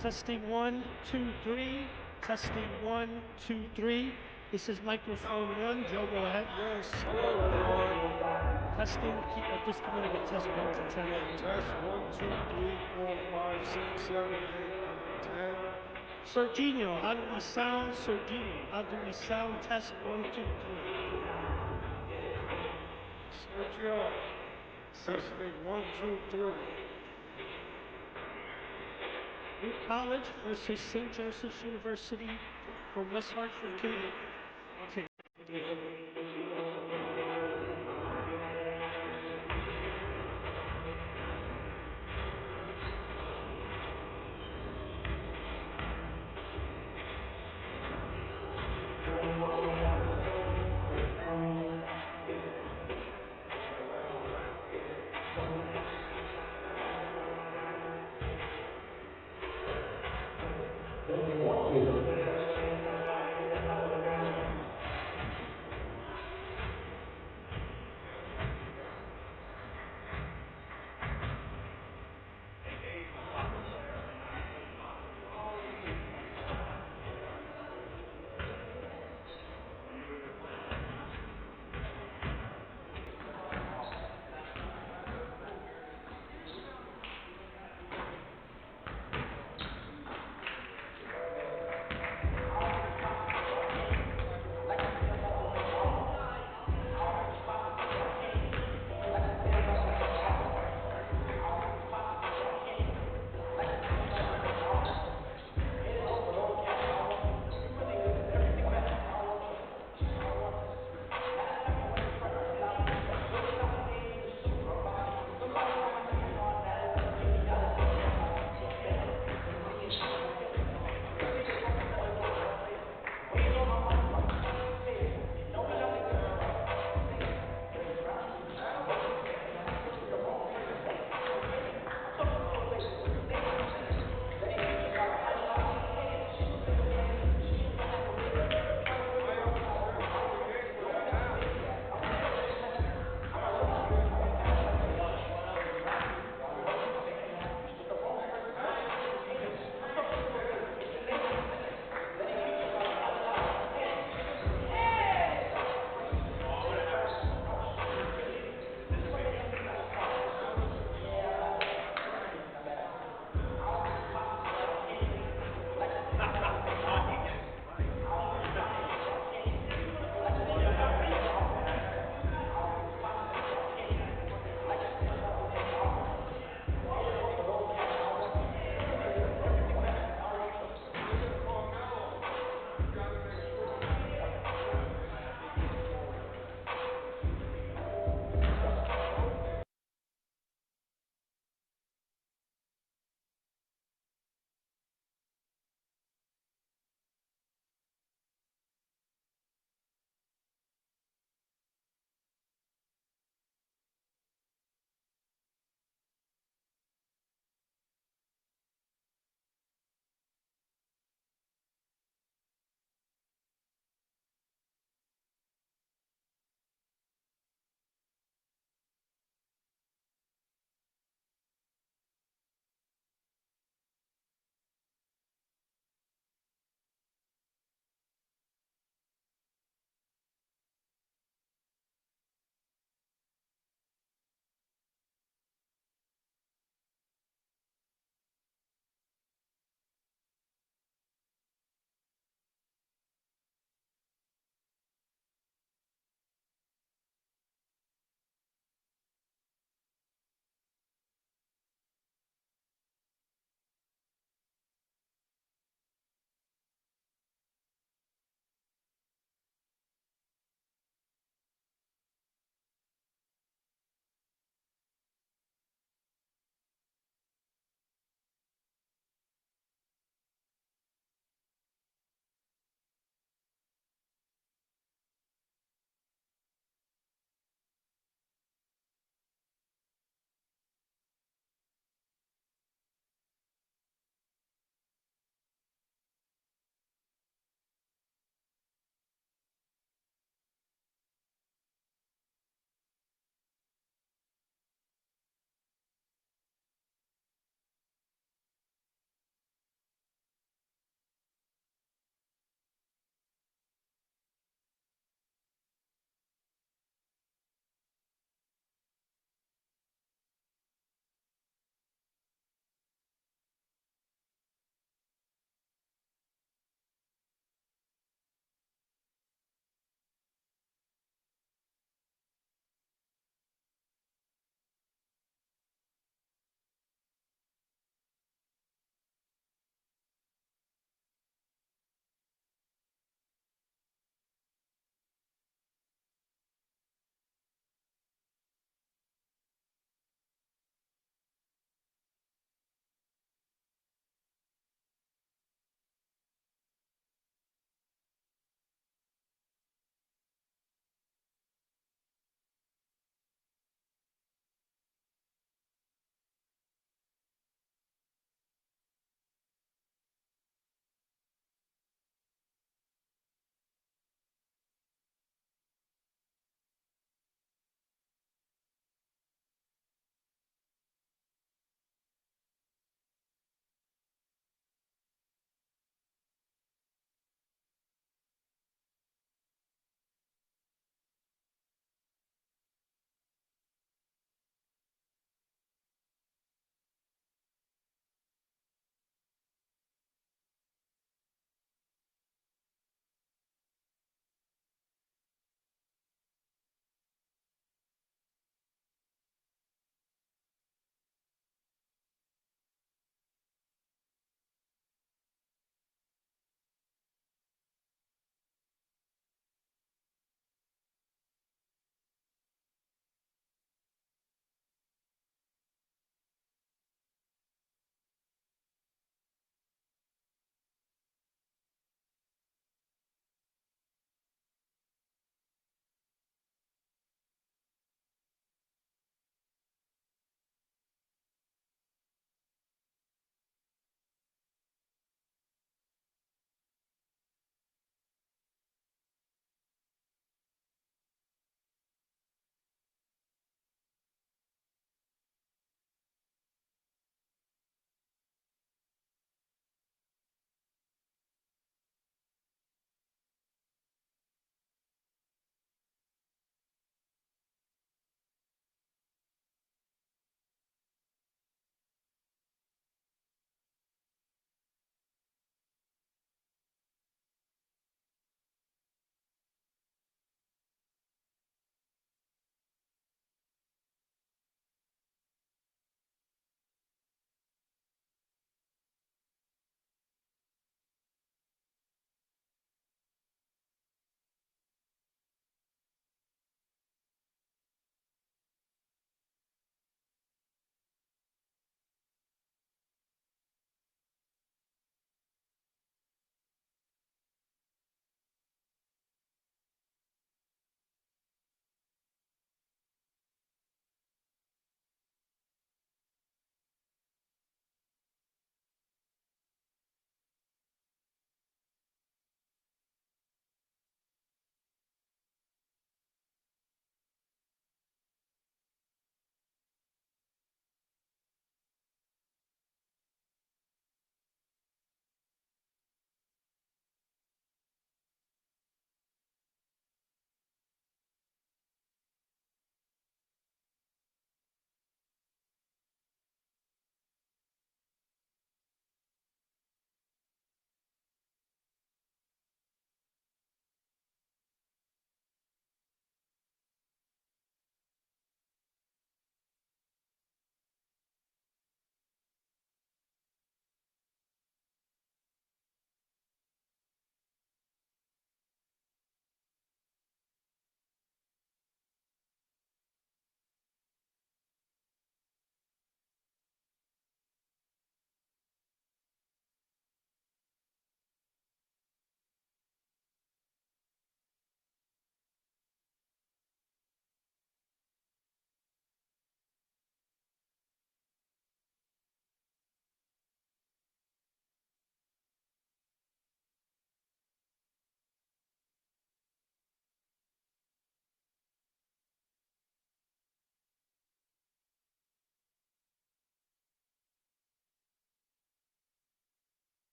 Testing 1, 2, 3. Testing 1, 2, 3. This is microphone 1. Joe, go ahead. Yes, hello everyone. Testing. Just a minute. Test 1 to 10. Test 1, 2, 3, 4, 5, 6, 7, 8, 9, 10. Serginho, how do we sound? Serginho, how do we sound? Test 1, 2, 3. Sergio. Testing 1, 2, 3. New College versus St. Joseph's University from West Hartford, Connecticut. Okay.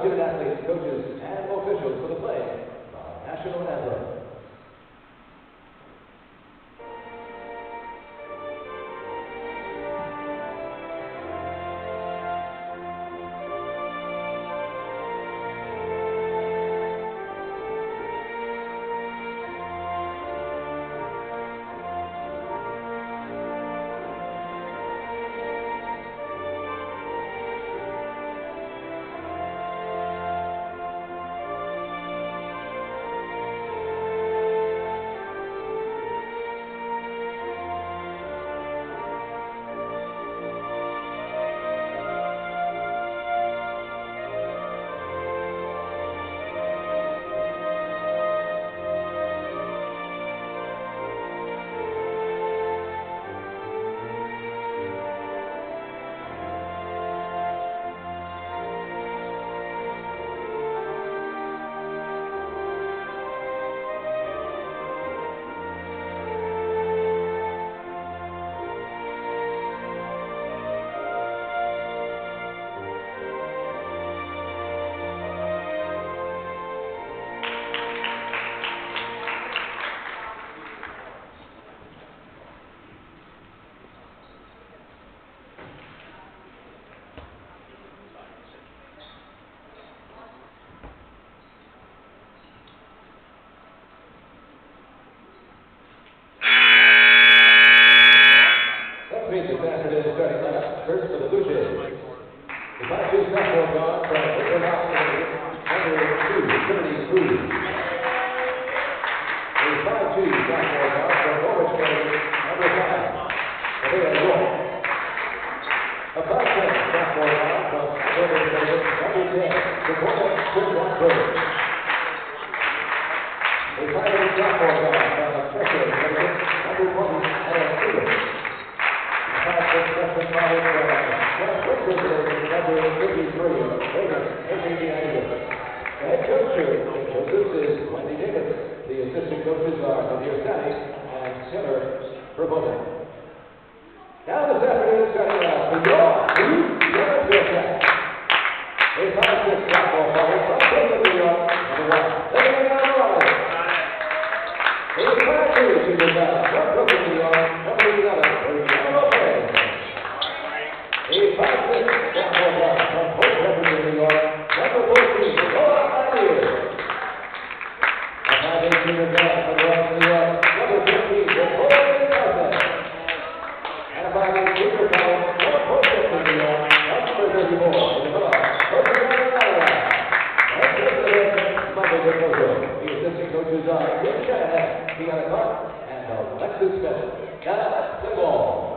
student athletes, coaches, and officials for the play of our national anthem. First for the Blue Jays. The 5-2 sophomore guard from Oklahoma, number 2, Trinity Cruz. The 5-2 sophomore guard from Orange County, number 5, Olivia York. A 5-10 sophomore guard from Orange County, number 10, Dakota Quinton. A 5-8 sophomore guard from Cheshire, number 20, Adam Stevens. Freshman five from number 53, Vegas, Indiana. The head coach is Wendy Davis. The assistant coaches are Nadir Sani and Taylor Verboten. Now this afternoon, starting out for your Bearcats. A 5-6 sophomore forward from Brooklyn, New York, number 1, Living on the line. A 5-2 senior guard from Brooklyn, New York, number 11, Lopez. A 5-6 sophomore guard from Port Jefferson, New York, number 14, Nicola Aguirre. A 5-8 senior guard from West New York, number 15, Nicola Aguirre. And a 5-8 senior guard from Port Jefferson, New York, number 34, Nicola Aguirre. And the assistant coaches are Jim Shanahan, Tiana Clark, and Alexis Smith. Now let's play ball.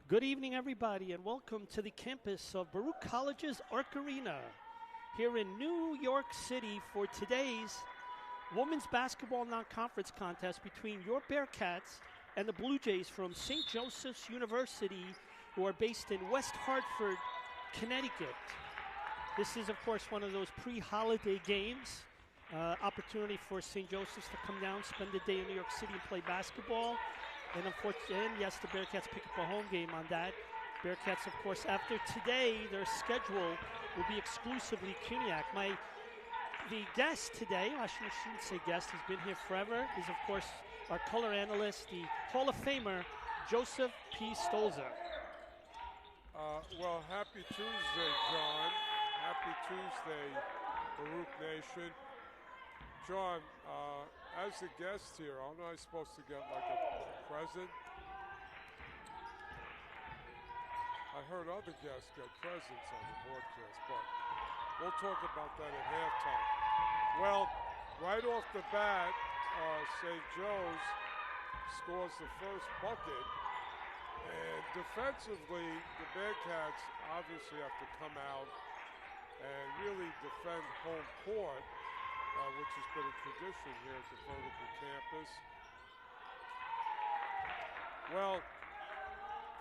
Good evening, everybody, and welcome to the campus of Baruch College's Arc Arena here in New York City for today's women's basketball non-conference contest between your Bearcats and the Blue Jays from St. Joseph's University, who are based in West Hartford, Connecticut. This is, of course, one of those pre-holiday games, opportunity for St. Joseph's to come down, spend the day in New York City and play basketball. And yes, the Bearcats pick up a home game on that. Bearcats, of course, after today, their schedule will be exclusively CUNYAC. The guest today, I shouldn't say guest, he's been here forever, is, of course, our color analyst, the Hall of Famer, Joseph P. Stolzer. Well, happy Tuesday, John. Happy Tuesday, Baruch Nation. John, as a guest here, aren't I supposed to get like a present? I heard other guests get presents on the broadcast, but we'll talk about that at halftime. Well, right off the bat, St. Joe's scores the first bucket, and defensively, the Bearcats obviously have to come out and really defend home court, which has been a tradition here at the vertical campus. Well,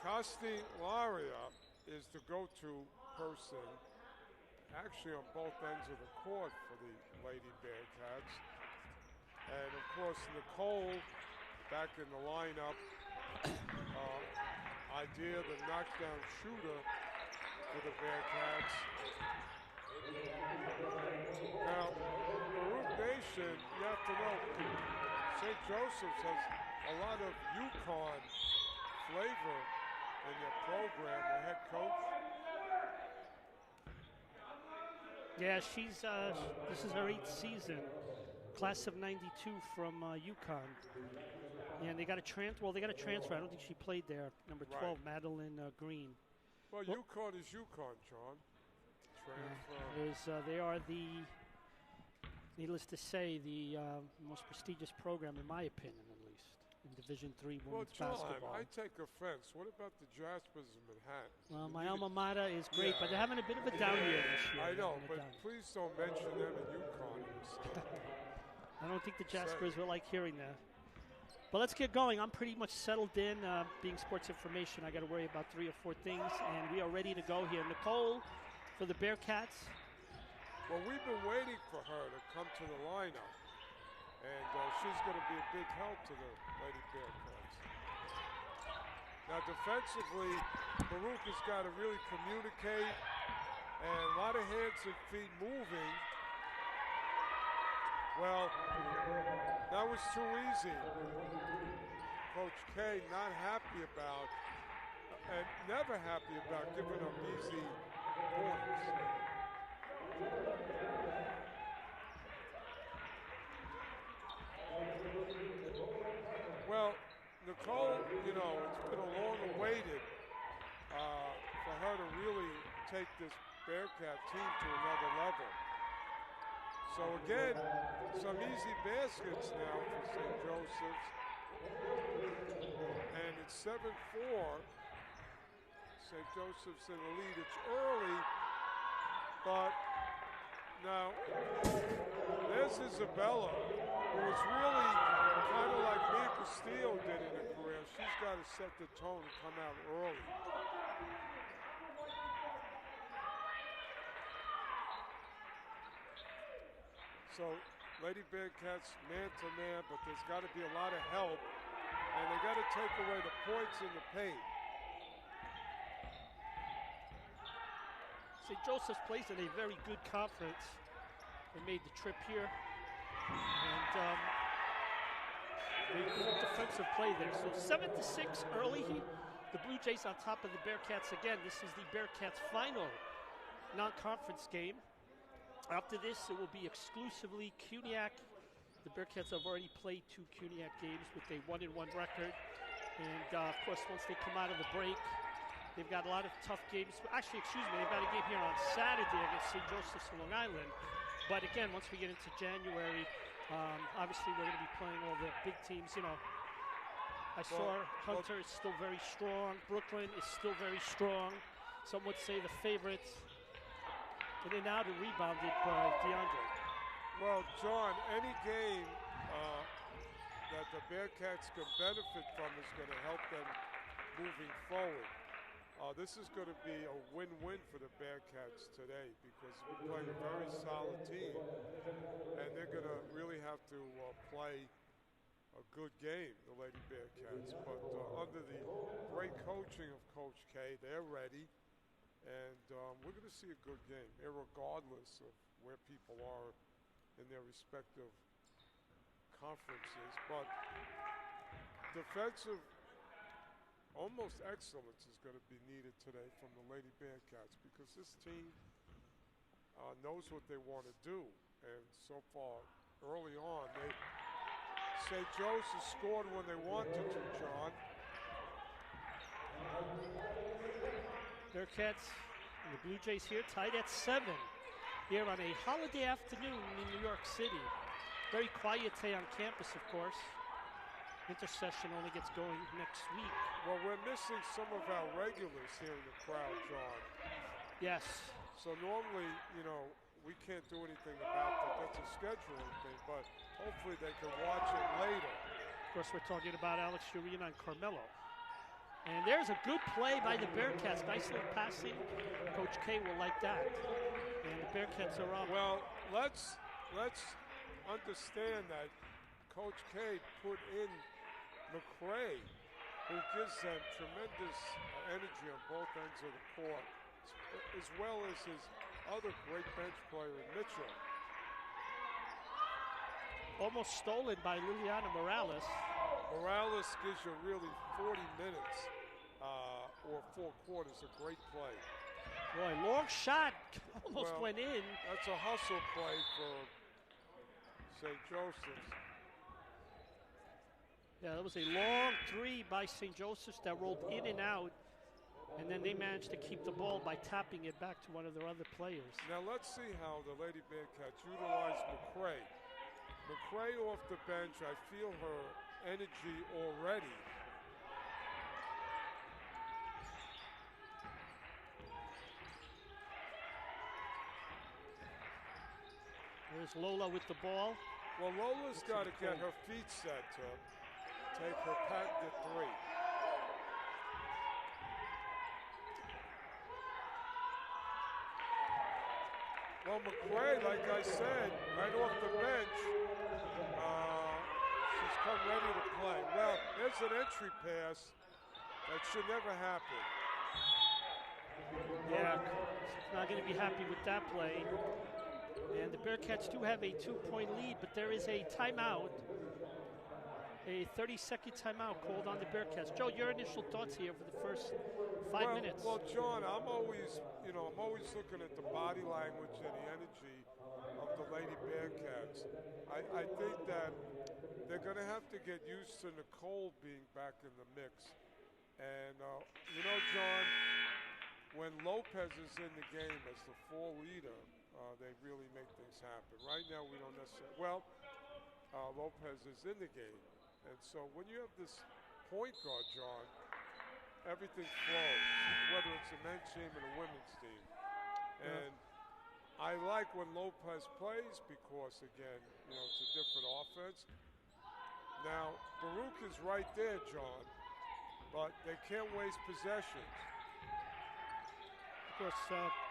Castellaria is the go-to person, actually on both ends of the court for the Lady Bearcats. And of course, Nicole back in the lineup. Idea, the knockdown shooter for the Bearcats. Now, Baruch Nation, you have to know, St. Joseph's has a lot of UConn flavor in their program, the head coach. Yeah, she's this is her 8th season, class of '92 from UConn. Yeah, and they got a transfer. Well, they got a transfer. I don't think she played there. Number 12, Right. Madeline Green. Well, UConn is UConn, John. Transfer. They are the, needless to say, the most prestigious program, in my opinion, at least, in Division III women's basketball. I take offense. What about the Jaspers in Manhattan? Well, my alma mater is great, but they're having a bit of a down year this year. I know, but please don't mention them in UConn. I don't think the Jaspers will like hearing that. But let's get going. I'm pretty much settled in. Being sports information, I got to worry about 3 or 4 things, and we are ready to go here. Nicole for the Bearcats. Well, we've been waiting for her to come to the lineup, and she's going to be a big help to the Lady Bearcats. Now, defensively, Baruch has got to really communicate, and a lot of hands and feet moving. Well, that was too easy. Coach K not happy about, and never happy about giving up easy points. Well, Nicole, you know, it's been a long awaited for her to really take this Bearcat team to another level. So again, some easy baskets now for St. Joseph's. And it's 7-4. St. Joseph's in the lead. It's early, but now there's Isabella, who is really kind of like Mia Castillo did in her career. She's got to set the tone and come out early. So, Lady Bearcats man-to-man, but there's got to be a lot of help, and they got to take away the points in the paint. St. Joseph's plays in a very good conference. They made the trip here, and they good defensive play there. So 7-6 early. The Blue Jays on top of the Bearcats again. This is the Bearcats' final non-conference game. After this, it will be exclusively CUNYAC. The Bearcats have already played 2 CUNYAC games with a 1-1 record. And, of course, once they come out of the break, they've got a lot of tough games. Actually, excuse me, they've got a game here on Saturday against St. Joseph's on Long Island. But, again, once we get into January, obviously we're going to be playing all the big teams. You know, I saw Hunter is still very strong. Brooklyn is still very strong. Some would say the favorites. And then now they're rebounded by DeAndre. Well, John, any game that the Bearcats can benefit from is going to help them moving forward. This is going to be a win-win for the Bearcats today because we're playing a very solid team, and they're going to really have to play a good game, the Lady Bearcats. But under the great coaching of Coach K, they're ready. And we're going to see a good game, regardless of where people are in their respective conferences. But defensive, almost excellence is going to be needed today from the Lady Bearcats because this team knows what they want to do. And so far, early on, St. Joe's scored when they wanted to, John. Bearcats and the Blue Jays here tied at 7 here on a holiday afternoon in New York City. Very quiet day on campus, of course. Intersession only gets going next week. Well, we're missing some of our regulars here in the crowd, John. Yes. So normally, you know, we can't do anything about that. That's a scheduling thing, but hopefully they can watch it later. Of course, we're talking about Alex Urena and Carmelo. And there's a good play by the Bearcats. Nice little passing. Coach K will like that. And the Bearcats are up. Well, let's understand that Coach K put in McRae, who gives them tremendous energy on both ends of the court, as well as his other great bench player, Mitchell. Almost stolen by Liliana Morales. Morales gives you really 40 minutes or 4 quarters, a great play. Boy, long shot almost went in. That's a hustle play for St. Joseph's. Yeah, that was a long three by St. Joseph's that rolled in and out, and then they managed to keep the ball by tapping it back to one of their other players. Now let's see how the Lady Bearcats utilize McRae. McRae off the bench, I feel her energy already. There's Lola with the ball. Well, Lola's got to get her feet set to take her patented three. Well, McRae, like I said, right off the bench, she's come ready to play. Well, there's an entry pass that should never happen. Yeah, she's not going to be happy with that play. And the Bearcats do have a 2-point lead, but there is a timeout, a 30-second timeout called on the Bearcats. Joe, your initial thoughts here for the first 5 minutes? Well, John, I'm always looking at the body language and the energy of the Lady Bearcats. I think that they're going to have to get used to Nicole being back in the mix. And, John, when Lopez is in the game as the full leader, they really make things happen. Right now, we don't necessarily. Lopez is in the game. And so when you have this point guard, John, everything flows, whether it's a men's team and a women's team. And I like when Lopez plays because, again, it's a different offense. Now, Baruch is right there, John, but they can't waste possessions. Of course,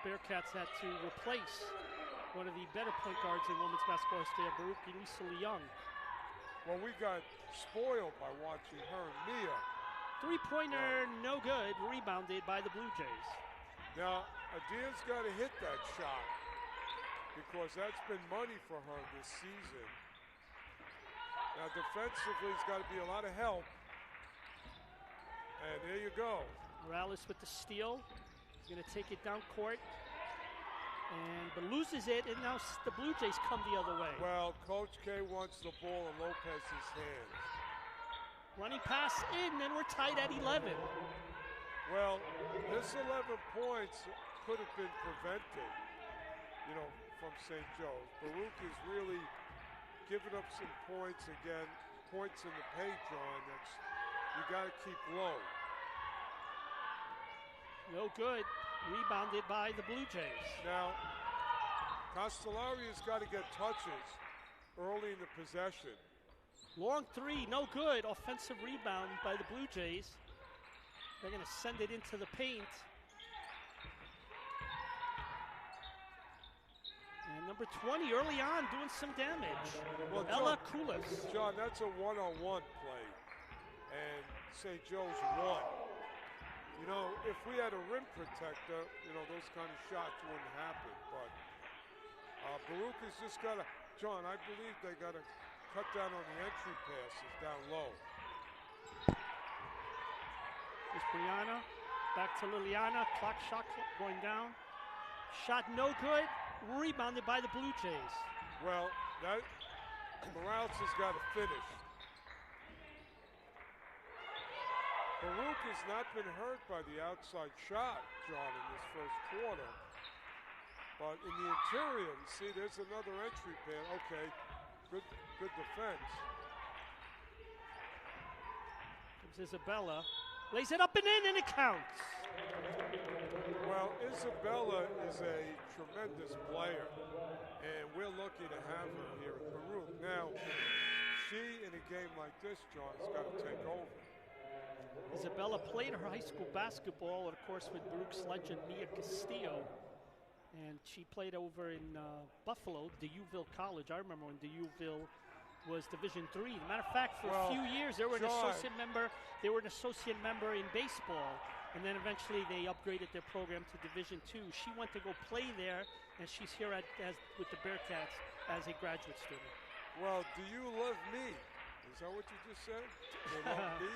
Bearcats had to replace one of the better point guards in women's basketball history, Baruch Elisa Leung. Well, we got spoiled by watching her and Mia. Three-pointer, no good, rebounded by the Blue Jays. Now, Adia's got to hit that shot because that's been money for her this season. Now, defensively, it's got to be a lot of help. And there you go. Morales with the steal. He's going to take it down court. But loses it, and now the Blue Jays come the other way. Well, Coach K wants the ball in Lopez's hands. Running pass in, and we're tied at 11. Well, this 11 points could have been prevented, from St. Joe's. Baruch is really giving up some points again, points in the paint, John. You got to keep low. No good. Rebounded by the Blue Jays. Now, Castellari's got to get touches early in the possession. Long three, no good. Offensive rebound by the Blue Jays. They're going to send it into the paint. And number 20 early on doing some damage. Well, Ella Kulis. John, that's a one-on-one play. And St. Joe's won. If we had a rim protector, those kind of shots wouldn't happen. But Baruch has just got to, John, I believe they got to cut down on the entry passes down low. Here's Brianna, back to Liliana, shot clock going down. Shot no good, rebounded by the Blue Jays. Well, Morales has got to finish. Baruch has not been hurt by the outside shot, John, in this first quarter. But in the interior, you see, there's another entry pass. Okay, good defense. Comes Isabella, lays it up and in, and it counts. Well, Isabella is a tremendous player, and we're lucky to have her here at Baruch. Now, she, in a game like this, John, has got to take over. Isabella played her high school basketball, of course, with Baruch's legend Mia Castillo. And she played over in Buffalo, DeUville College. I remember when DeUville was Division III. As a matter of fact, for a few years, they were an associate member. They were an associate member in baseball. And then eventually they upgraded their program to Division II. She went to go play there, and she's here with the Bearcats as a graduate student. Well, do you love me? Is that what you just said? You love me?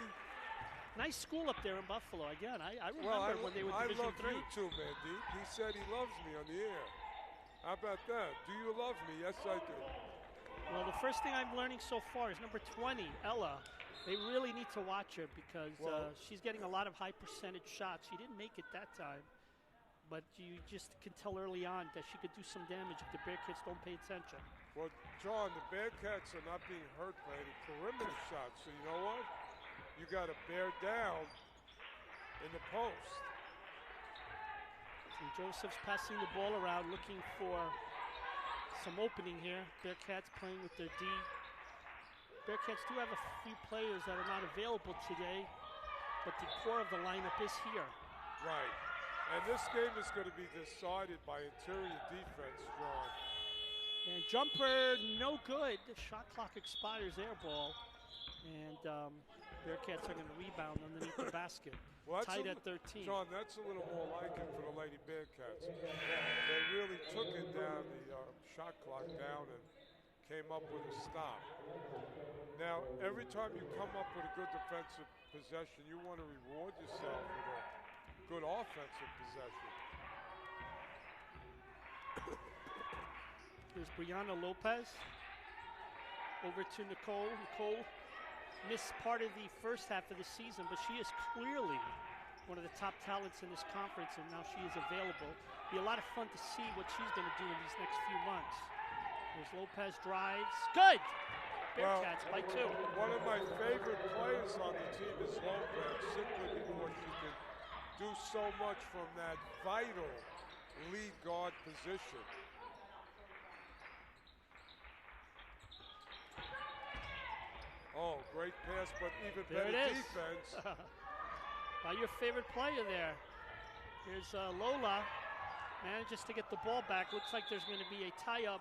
Nice school up there in Buffalo. Again, I remember when they were Division III. I love you too, Mandeep. He said he loves me on the air. How about that? Do you love me? Yes, I do. Well, the first thing I'm learning so far is number 20, Ella. They really need to watch her because she's getting a lot of high percentage shots. She didn't make it that time, but you just can tell early on that she could do some damage if the Bearcats don't pay attention. Well, John, the Bearcats are not being hurt by any perimeter shots, so you know what? You got to bear down in the post. And Joseph's passing the ball around, looking for some opening here. Bearcats playing with their D. Bearcats do have a few players that are not available today, but the core of the lineup is here. Right. And this game is going to be decided by interior defense, John. And jumper, no good. The shot clock expires, air ball. And Bearcats are going to rebound underneath the basket. Well, tied at 13. John, that's a little more like it for the Lady Bearcats. They really took it down, the shot clock down, and came up with a stop. Now, every time you come up with a good defensive possession, you want to reward yourself with a good offensive possession. Here's Brianna Lopez over to Nicole. Nicole missed part of the first half of the season, but she is clearly one of the top talents in this conference, and now she is available. Be a lot of fun to see what she's going to do in these next few months. There's Lopez drives. Good! Bearcats by 2. One of my favorite players on the team is Lopez, simply because she can do so much from that vital lead guard position. Oh, great pass, but even better defense. By your favorite player there. Here's Lola. Manages to get the ball back. Looks like there's going to be a tie-up.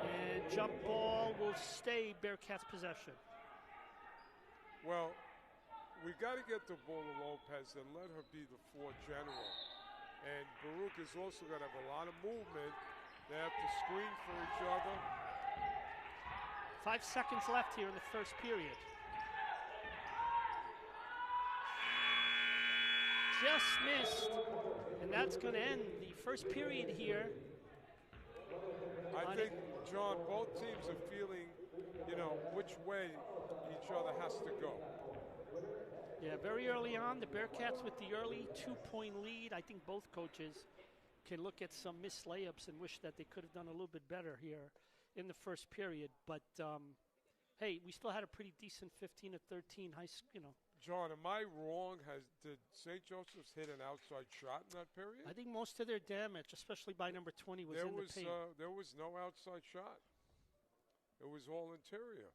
And jump ball will stay Bearcats' possession. Well, we got to get the ball to Lopez and let her be the floor general. And Baruch is also going to have a lot of movement. They have to screen for each other. 5 seconds left here in the first period. Just missed. And that's going to end the first period here. I think, John, both teams are feeling, which way each other has to go. Yeah, very early on, the Bearcats with the early 2-point lead. I think both coaches can look at some missed layups and wish that they could have done a little bit better here in the first period. But, hey, we still had a pretty decent 15-13 high school, John, am I wrong? Did St. Joseph's hit an outside shot in that period? I think most of their damage, especially by number 20, was in the paint. There was no outside shot. It was all interior.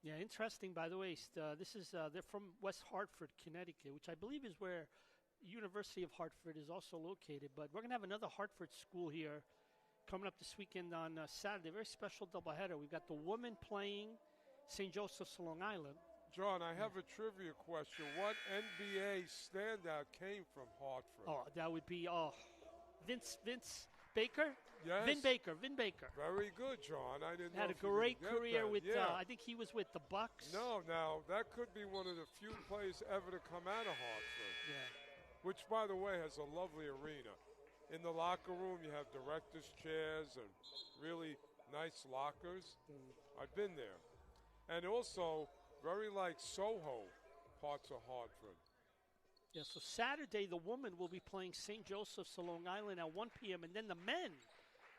Yeah, interesting, by the way. This is they're from West Hartford, Connecticut, which I believe is where University of Hartford is also located. But we're going to have another Hartford school here coming up this weekend on Saturday. Very special doubleheader. We've got the women playing St. Joseph's Long Island. John, I have a trivia question. What NBA standout came from Hartford? Oh, that would be Vince Baker? Yes. Vin Baker. Very good, John. I didn't know had a great career with, yeah. I think he was with the Bucks. No, now, that could be one of the few players ever to come out of Hartford. Yeah. Which, by the way, has a lovely arena. In the locker room, you have director's chairs and really nice lockers. I've been there. And also, very like Soho, parts of Hartford. Yeah, so Saturday, the women will be playing St. Joseph's of Long Island at 1 p.m., and then the men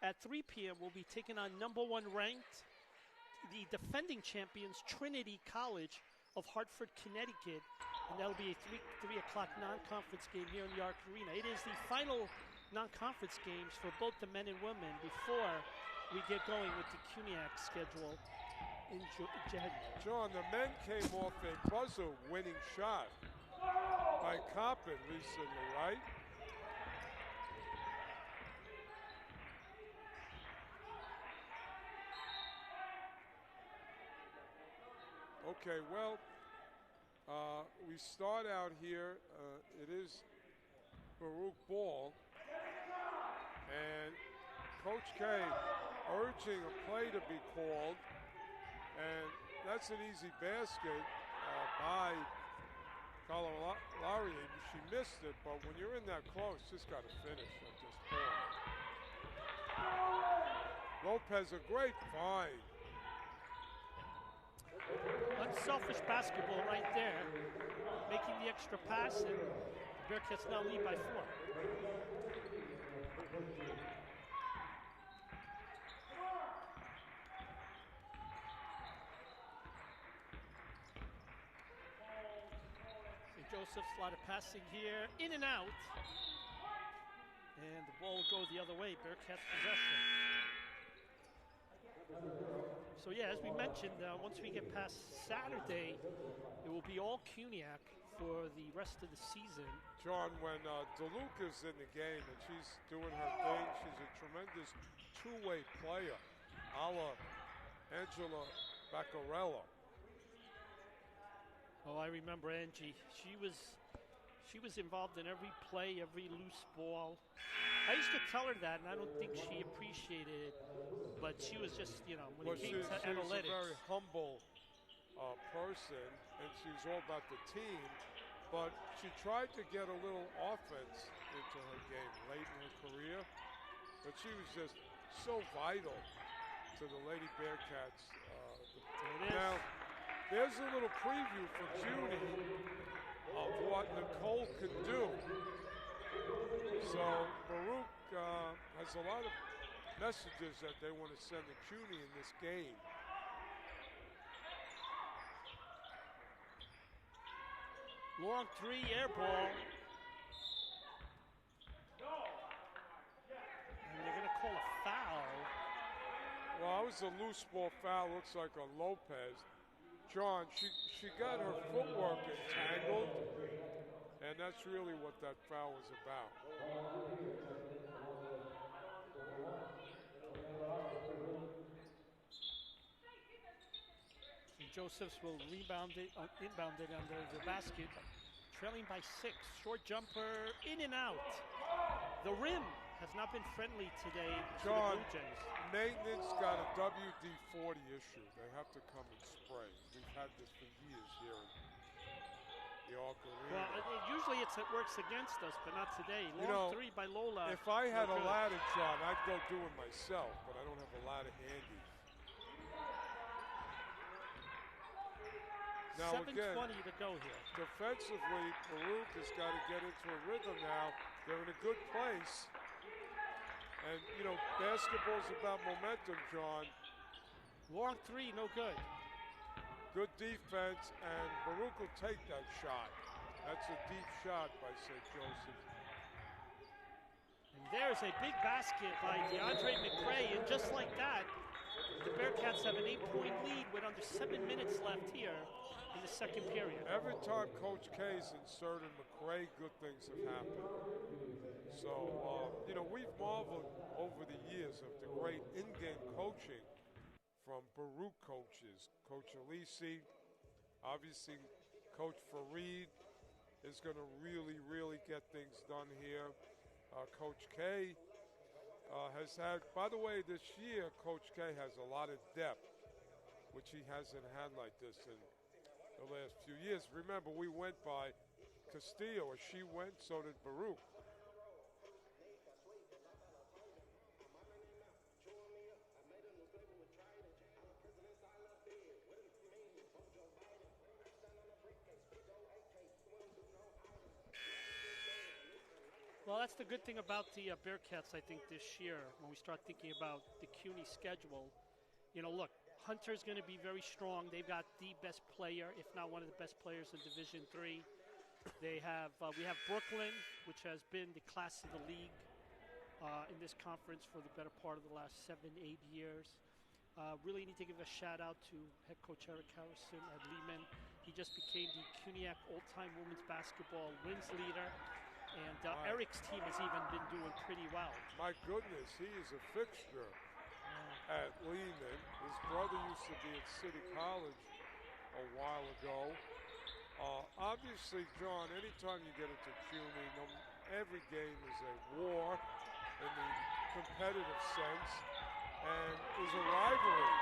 at 3 p.m. will be taking on number 1 ranked, the defending champions, Trinity College of Hartford, Connecticut, and that'll be a 3 o'clock non-conference game here in the Arc Arena. It is the final non-conference games for both the men and women before we get going with the CUNYAC schedule. in January. John, the men came off a buzzer winning shot by Coppin recently, right? Okay, well, we start out here. It is Baruch ball. And Coach K urging a play to be called. And that's an easy basket by Colorado. She missed it, but when you're in that close, just got to finish and just hold. Lopez, a great find. Unselfish basketball right there, making the extra pass, and the Bearcats now lead by 4. St. Joseph's, a lot of passing here, in and out. And the ball will go the other way, Bearcats possession. So yeah, as we mentioned, once we get past Saturday, it will be all CUNYAC for the rest of the season. John, when DeLuca's in the game and she's doing her thing, she's a tremendous two-way player, a la Angela Baccarello. Oh, I remember Angie. She was involved in every play, every loose ball. I used to tell her that, and I don't think she appreciated it. But she was just, when it came to analytics. She's a very humble person, and she was all about the team. But she tried to get a little offense into her game late in her career. But she was just so vital to the Lady Bearcats. Now, there's a little preview for CUNY of what Nicole could do. So Baruch has a lot of messages that they want to send to CUNY in this game. Long 3, air ball. And they're going to call a foul. Well, it was a loose ball foul, looks like on Lopez. John, she got her footwork entangled, and that's really what that foul was about. Josephs will inbound it under the basket, trailing by 6. Short jumper, in and out. The rim has not been friendly today to John, the Blue Jays. Maintenance got a WD-40 issue. They have to come and spray. We've had this for years here in the Arena. Well, usually it works against us, but not today. Long 3 by Lola. If I had a ladder, John, I'd go do it myself, but I don't have a ladder handy. Now 7:20 to go here. Defensively, Baruch has got to get into a rhythm now. They're in a good place. And, basketball's about momentum, John. Long 3, no good. Good defense, and Baruch will take that shot. That's a deep shot by St. Joseph. And there's a big basket by DeAndre McCray, and just like that, the Bearcats have an 8-point lead with under 7 minutes left here in the second period. Every time Coach K's inserted McCray, good things have happened. So, we've marveled over the years of the great in-game coaching from Baruch coaches. Coach Alisi, obviously Coach Fareed is going to really, really get things done here. Coach K has had, by the way, this year, Coach K has a lot of depth, which he hasn't had like this in the last few years. Remember, we went by Castillo. As she went, so did Baruch. Well, that's the good thing about the Bearcats, I think, this year, when we start thinking about the CUNY schedule. Look, Hunter's going to be very strong. They've got the best player, if not one of the best players in Division III. We have Brooklyn, which has been the class of the league in this conference for the better part of the last 7-8 years. Really need to give a shout out to head coach Eric Harrison at Lehman. He just became the CUNYAC all-time women's basketball wins leader. And Eric's team has even been doing pretty well. My goodness, he is a fixture at Lehman. His brother used to be at City College a while ago. Obviously, John, anytime you get into CUNY, every game is a war in the competitive sense and is a rivalry.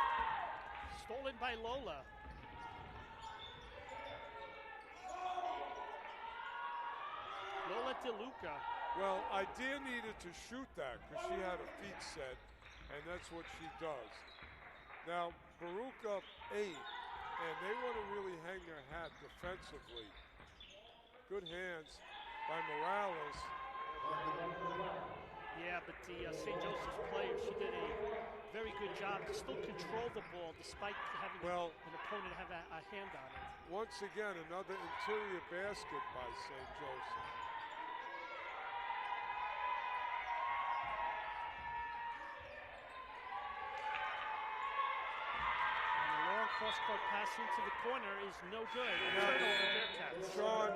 Stolen by Lola. Lola DeLuca. Well, Idea needed to shoot that because she had a feet set, and that's what she does. Now, Baruch up 8, and they want to really hang their hat defensively. Good hands by Morales. Yeah, but the St. Joseph's player, she did a very good job to still control the ball despite having an opponent have a hand on it. Once again, another interior basket by St. Joseph. Cross-court pass into the corner is no good. Turnover, Bearcats. Sean,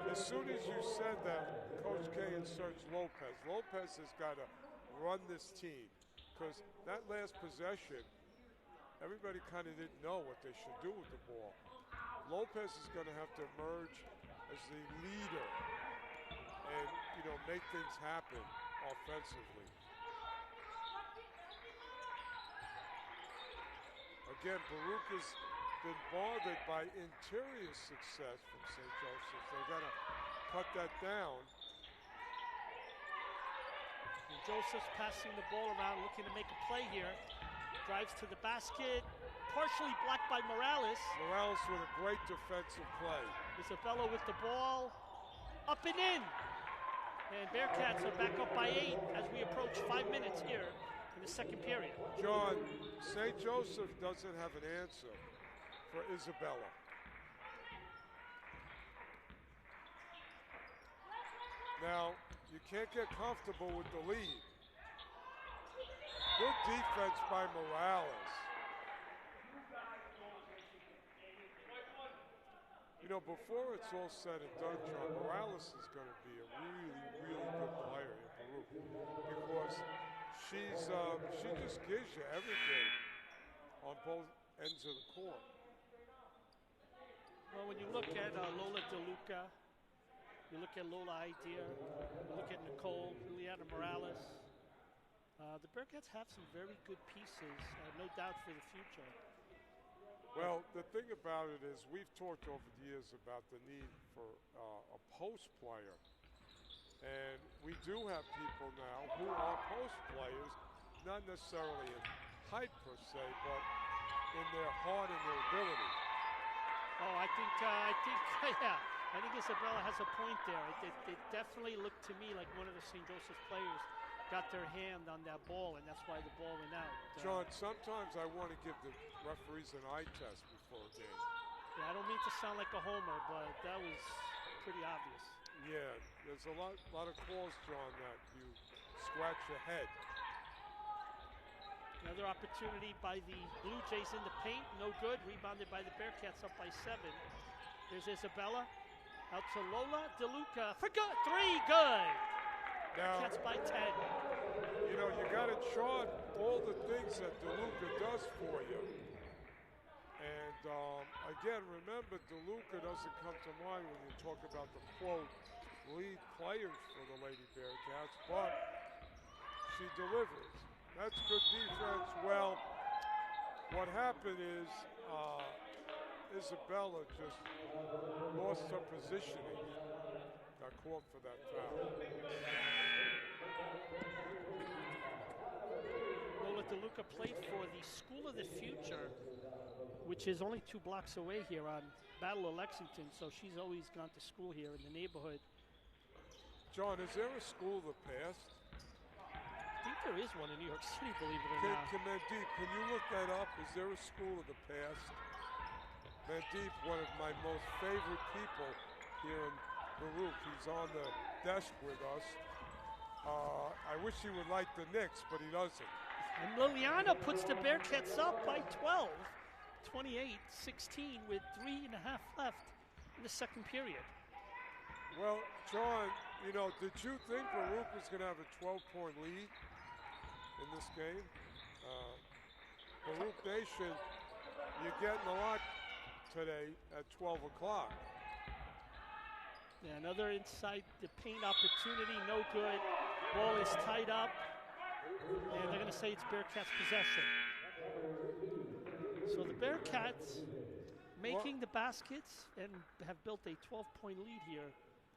as soon as you said that, Coach K inserts Lopez. Lopez has got to run this team because that last possession, everybody kind of didn't know what they should do with the ball. Lopez is going to have to emerge as the leader and, make things happen offensively. Again, Baruch has been bothered by interior success from St. Joseph's. They've got to cut that down. And Joseph's passing the ball around, looking to make a play here. Drives to the basket, partially blocked by Morales. Morales with a great defensive play. Isabella with the ball, up and in. And Bearcats are back up by 8 as we approach 5 minutes here in the second period. John, St. Joseph doesn't have an answer for Isabella. Now, you can't get comfortable with the lead. Good defense by Morales. Before it's all said and done, John, Morales is going to be a really, really good player in Peru because she just gives you everything on both ends of the court. Well, when you look at Lola DeLuca, you look at Lola Idea, you look at Nicole, Juliana Morales, the Bearcats have some very good pieces, no doubt for the future. Well, the thing about it is we've talked over the years about the need for a post player. And we do have people now who are post players, not necessarily in height per se, but in their heart and their ability. Oh, I think Isabella has a point there. It definitely looked to me like one of the St. Joseph's players got their hand on that ball, and that's why the ball went out. John, sometimes I want to give the referees an eye test before a game. Yeah, I don't mean to sound like a homer, but that was pretty obvious. Yeah, there's a lot of calls, John, that you scratch your head. Another opportunity by the Blue Jays in the paint, no good. Rebounded by the Bearcats, up by 7. There's Isabella, out to Lola DeLuca for good, 3, good. Now, Bearcats by 10. You got to chart all the things that DeLuca does for you. And again, remember, DeLuca doesn't come to mind when you talk about the quote lead players for the Lady Bearcats, but she delivers. That's good defense. Well, what happened is Isabella just lost her positioning. Got caught for that foul. Lola DeLuca played for the School of the Future, which is only 2 blocks away here on Battle of Lexington, so she's always gone to school here in the neighborhood. John, is there a school of the past? I think there is one in New York City, believe it or not. Mandeep, can you look that up? Is there a school of the past? Mandeep, one of my most favorite people here in Baruch. He's on the desk with us. I wish he would like the Knicks, but he doesn't. And Liliana puts the Bearcats up by 12, 28-16 with 3.5 left in the second period. Well, John, you know, did you think Baruch was going to have a 12-point lead in this game? Baruch Nation, you're getting a lot today at 12 o'clock. Yeah, another inside the paint opportunity, no good. Ball is tied up, and they're going to say it's Bearcats possession. So the Bearcats making the baskets and have built a 12-point lead here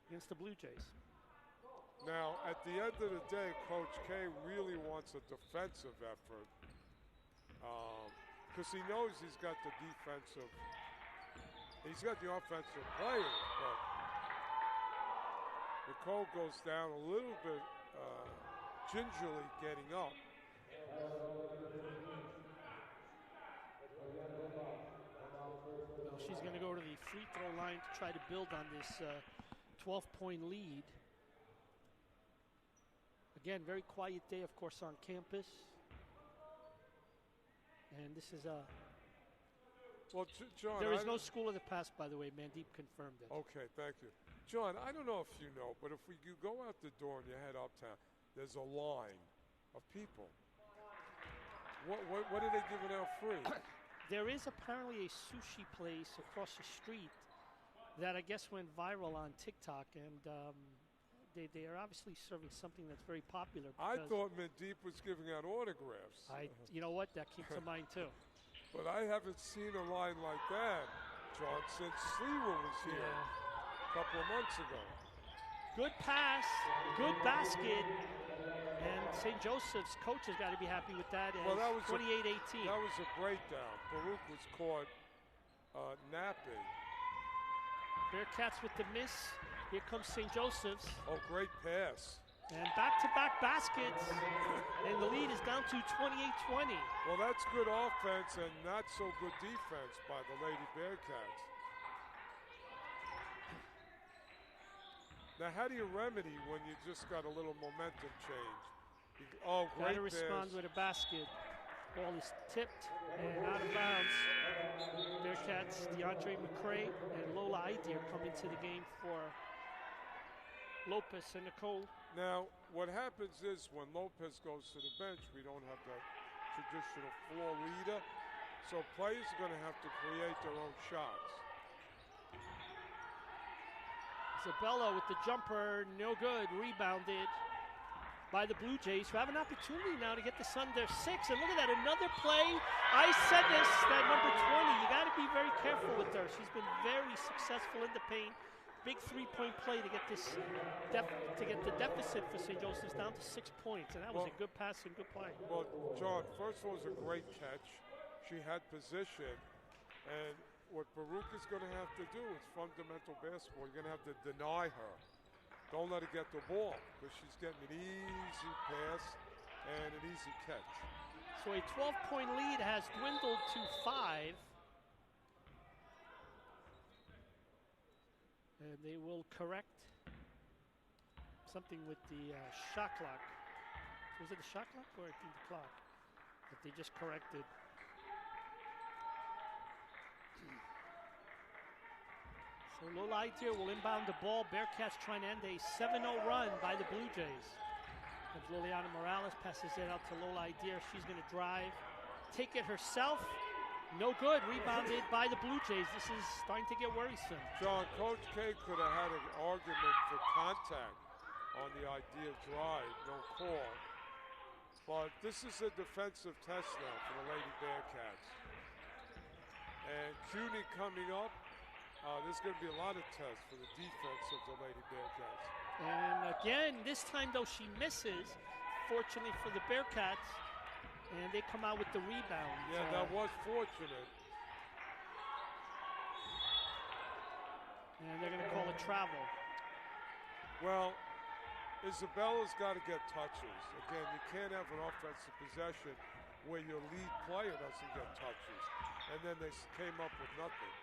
against the Blue Jays. Now, at the end of the day, Coach K really wants a defensive effort because he knows he's got the offensive players, but Nicole goes down a little bit gingerly getting up. Well, she's going to go to the free throw line to try to build on this 12-point lead. Again, very quiet day, of course, on campus. And this is a... Well, John, there is no school of the past, by the way. Mandeep confirmed it. Okay, thank you. John, I don't know if you know, but if you go out the door and you head uptown, there's a line of people. What are they giving out free? There is apparently a sushi place across the street that I guess went viral on TikTok, and they are obviously serving something that's very popular. I thought Mandeep was giving out autographs. You know what? That came to mind too. But I haven't seen a line like that, John, since Sliwa was here a couple of months ago. Good pass, good basket, and St. Joseph's coach has got to be happy with that. Well, that was 28-18. That was a breakdown. Baruch was caught napping. Bearcats with the miss. Here comes St. Joseph's. Oh, great pass. And back-to-back baskets, and the lead is down to 28-20. Well, that's good offense and not so good defense by the Lady Bearcats. Now, how do you remedy when you just got a little momentum change? Oh, great Got to respond with a basket. Ball is tipped and out of bounds. Bearcats, DeAndre McCray and Lola Idir come into the game for Lopez and Nicole. Now, what happens is when Lopez goes to the bench, we don't have that traditional floor leader, so players are going to have to create their own shots. Isabella with the jumper, no good, rebounded by the Blue Jays, who have an opportunity now to get this under 6. And look at that, another play. I said this, that number 20, you got to be very careful with her. She's been very successful in the paint. Big three-point play to get this to get the deficit for St. Joseph's down to 6 points, and that was a good pass and good play. Well, John, first of all, it was a great catch. She had position, and what Baruch is going to have to do is fundamental basketball. You're going to have to deny her. Don't let her get the ball, because she's getting an easy pass and an easy catch. So a 12-point lead has dwindled to 5. And they will correct something with the shot clock. Was it the shot clock or I think the clock that they just corrected? So Lola Idir will inbound the ball. Bearcats trying to end a 7-0 run by the Blue Jays. As Liliana Morales passes it out to Lola Idir. She's going to drive, take it herself. No good. Rebounded by the Blue Jays. This is starting to get worrisome. John, Coach K could have had an argument for contact on the idea drive, no call. But this is a defensive test now for the Lady Bearcats. And CUNY coming up, there's going to be a lot of tests for the defense of the Lady Bearcats. And again, this time though she misses, fortunately for the Bearcats. And they come out with the rebound. Yeah, that was fortunate. And they're going to call a travel. Well, Isabella's got to get touches. Again, you can't have an offensive possession where your lead player doesn't get touches. And then they came up with nothing.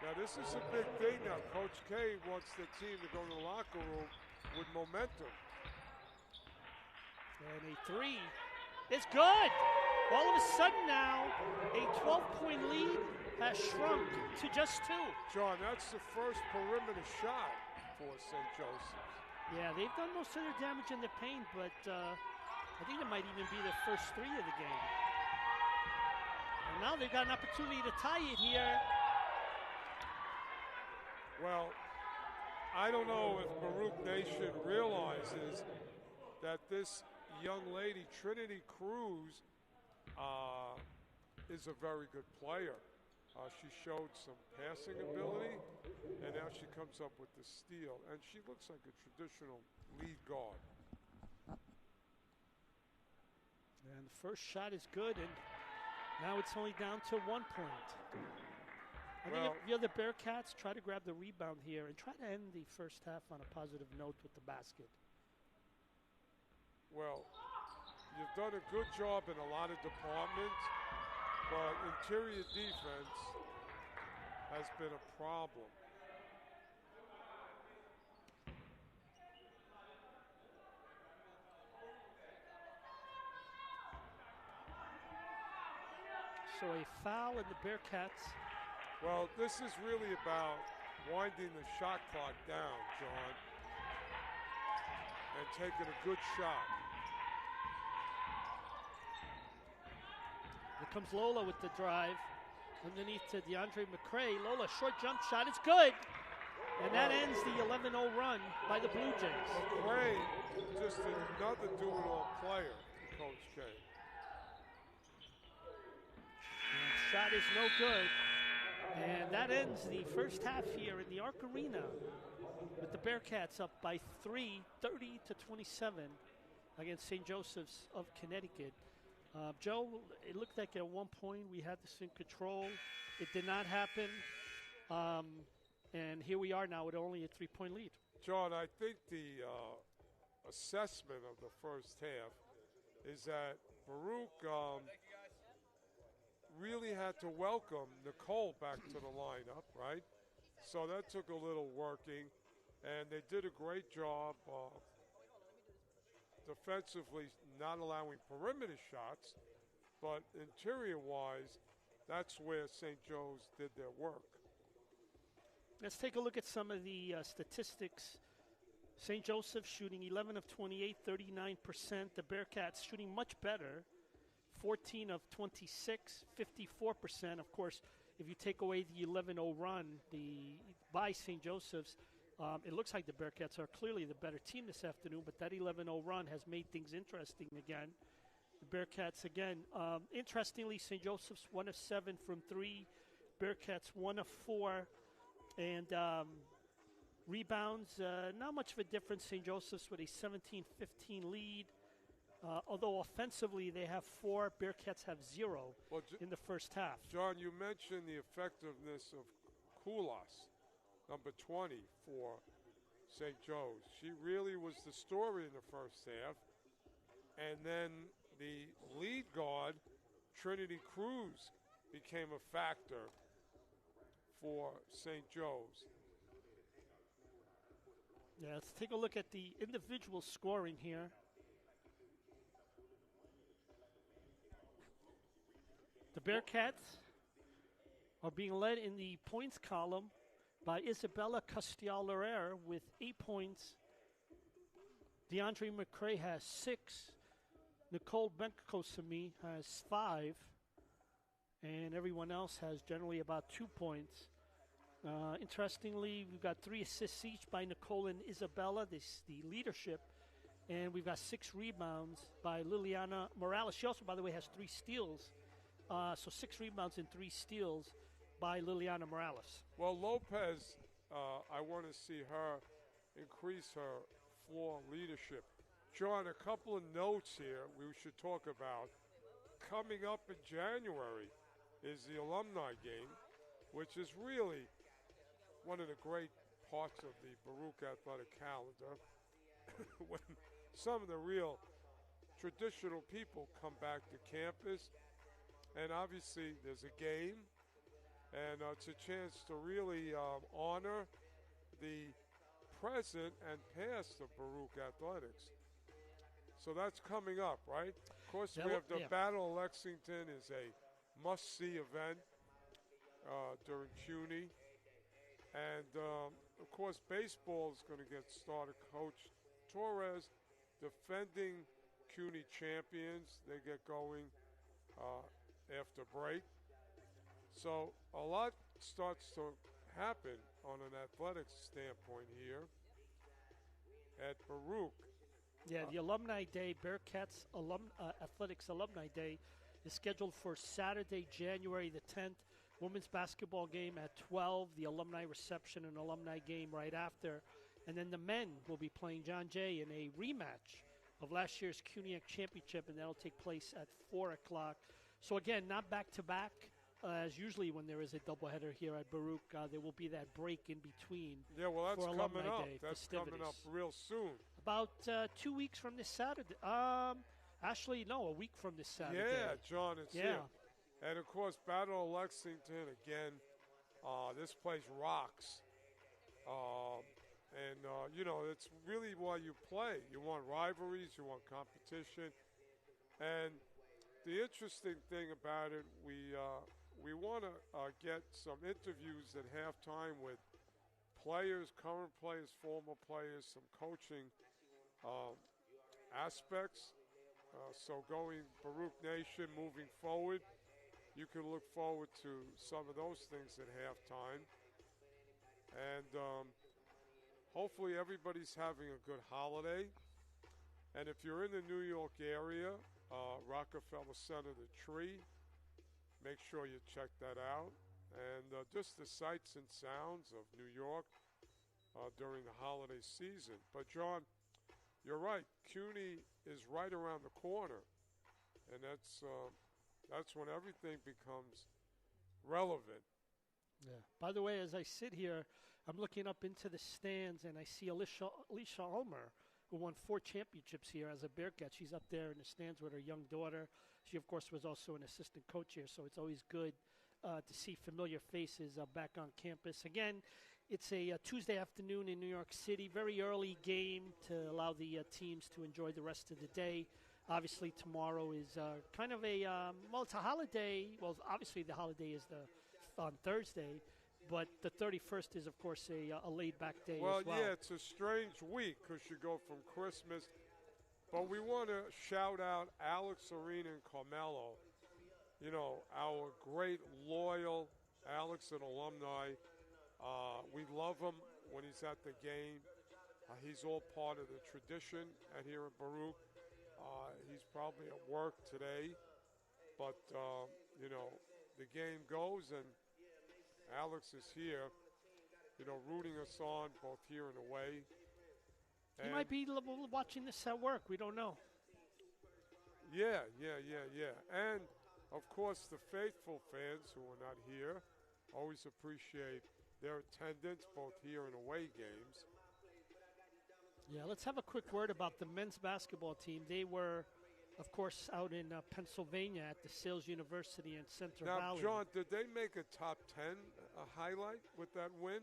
Now, this is a big thing now. Coach K wants the team to go to the locker room with momentum. And a three is good. All of a sudden now, a 12-point lead has shrunk to just 2. John, that's the first perimeter shot for St. Joseph's. Yeah, they've done most of their damage in the paint, but I think it might even be their first 3 of the game. And now they've got an opportunity to tie it here. Well, I don't know if Baruch Nation realizes that this young lady, Trinity Cruz, is a very good player. She showed some passing ability, and now she comes up with the steal. And she looks like a traditional lead guard. And the first shot is good, and now it's only down to 1 point. I think if you're the Bearcats, try to grab the rebound here and try to end the first half on a positive note with the basket. Well, you've done a good job in a lot of departments, but interior defense has been a problem. So a foul in the Bearcats. Well, this is really about winding the shot clock down, John, and taking a good shot. Here comes Lola with the drive. Underneath to DeAndre McCray. Lola, short jump shot. It's good. And that ends the 11-0 run by the Blue Jays. McCray, just another do-it-all player, Coach K. And shot is no good. And that ends the first half here in the Arc Arena with the Bearcats up by 3, 30-27 against St. Joseph's of Connecticut. Joe, it looked like at one point we had this in control. It did not happen. And here we are now with only a 3-point lead. John, I think the assessment of the first half is that Baruch really had to welcome Nicole back to the lineup, right? So that took a little working, and they did a great job defensively, not allowing perimeter shots, but interior-wise, that's where St. Joe's did their work. Let's take a look at some of the statistics. St. Joseph shooting 11 of 28, 39%. The Bearcats shooting much better, 14 of 26, 54%. Of course, if you take away the 11-0 run by St. Joseph's, it looks like the Bearcats are clearly the better team this afternoon, but that 11-0 run has made things interesting again. The Bearcats, again, interestingly, St. Joseph's 1 of 7 from 3. Bearcats 1 of 4. And rebounds, not much of a difference. St. Joseph's with a 17-15 lead. Although offensively they have 4, Bearcats have 0 in the first half. John, you mentioned the effectiveness of Kulas, number 20 for St. Joe's. She really was the story in the first half. And then the lead guard, Trinity Cruz, became a factor for St. Joe's. Yeah, let's take a look at the individual scoring here. The Bearcats are being led in the points column by Isabella Castiel-Herrera with 8 points. DeAndre McCray has 6. Nicole Benkosami has 5. And everyone else has generally about 2 points. Interestingly, we've got 3 assists each by Nicole and Isabella, the leadership. And we've got 6 rebounds by Liliana Morales. She also, by the way, has 3 steals. So 6 rebounds and 3 steals by Liliana Morales. Well, Lopez, I want to see her increase her floor leadership. John, a couple of notes here we should talk about. Coming up in January is the alumni game, which is really one of the great parts of the Baruch athletic calendar, when some of the real traditional people come back to campus. And obviously there's a game, and it's a chance to really honor the present and past of Baruch Athletics. So that's coming up, right? Of course, we have the Battle of Lexington is a must-see event during CUNY. And, of course, baseball is going to get started. Coach Torres, defending CUNY champions, they get going after break. So a lot starts to happen on an athletics standpoint here at Baruch. Yeah, the Alumni Day, Bearcats Athletics Alumni Day, is scheduled for Saturday, January the 10th. Women's basketball game at 12, the alumni reception and alumni game right after. And then the men will be playing John Jay in a rematch of last year's CUNY championship, and that'll take place at 4 o'clock. So, again, not back-to-back. As usually when there is a doubleheader here at Baruch, there will be that break in between. Yeah, well, that's coming up. Day that's festivities. Coming up real soon. About 2 weeks from this Saturday. Actually, no, a week from this Saturday. Yeah, John, it's here. And, of course, Battle of Lexington, again, this place rocks. It's really why you play. You want rivalries, you want competition. And the interesting thing about it, we want to get some interviews at halftime with players, current players, former players, some coaching aspects. So going Baruch Nation, moving forward, you can look forward to some of those things at halftime. And hopefully everybody's having a good holiday. And if you're in the New York area, Rockefeller Center, the Tree, make sure you check that out. And just the sights and sounds of New York during the holiday season. But, John, you're right. CUNY is right around the corner. And that's when everything becomes relevant. Yeah. By the way, as I sit here, I'm looking up into the stands, and I see Alicia Ulmer, who won 4 championships here as a Bearcat. She's up there in the stands with her young daughter. She, of course, was also an assistant coach here, so it's always good to see familiar faces back on campus. Again, it's a Tuesday afternoon in New York City, very early game to allow the teams to enjoy the rest of the day. Obviously, tomorrow is kind of it's a holiday. Well, obviously, the holiday is on Thursday, but the 31st is, of course, a laid-back day as well. Well, yeah, it's a strange week because you go from Christmas. But we want to shout out Alex Arena and Carmelo. You know, our great, loyal Alex, an alumni. We love him when he's at the game. He's all part of the tradition here at Baruch. He's probably at work today, but, the game goes, and Alex is here, rooting us on both here and away. He might be watching this at work. We don't know. Yeah. And, of course, the faithful fans who are not here always appreciate their attendance both here and away games. Yeah, let's have a quick word about the men's basketball team. They were, of course, out in Pennsylvania at the Sales University in Center Valley. Now, John, did they make a top 10 highlight with that win?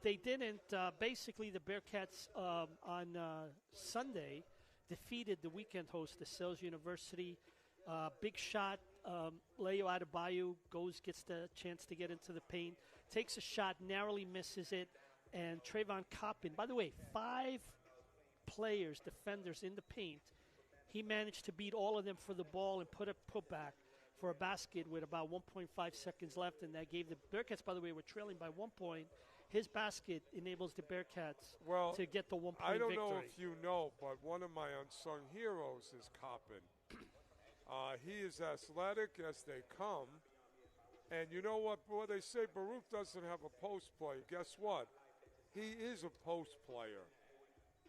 They didn't. Basically, the Bearcats on Sunday defeated the weekend host, the Sales University. Big shot. Leo Adebayo gets the chance to get into the paint, takes a shot, narrowly misses it. And Trayvon Coppin, by the way, 5 players, defenders in the paint. He managed to beat all of them for the ball and put a putback for a basket with about 1.5 seconds left. And that gave the Bearcats, by the way, were trailing by 1 point. His basket enables the Bearcats to get the 1 point victory. I don't know if you know, but one of my unsung heroes is Coppin. He is athletic as they come. And you know what? Boy, they say Baruch doesn't have a post player. Guess what? He is a post player.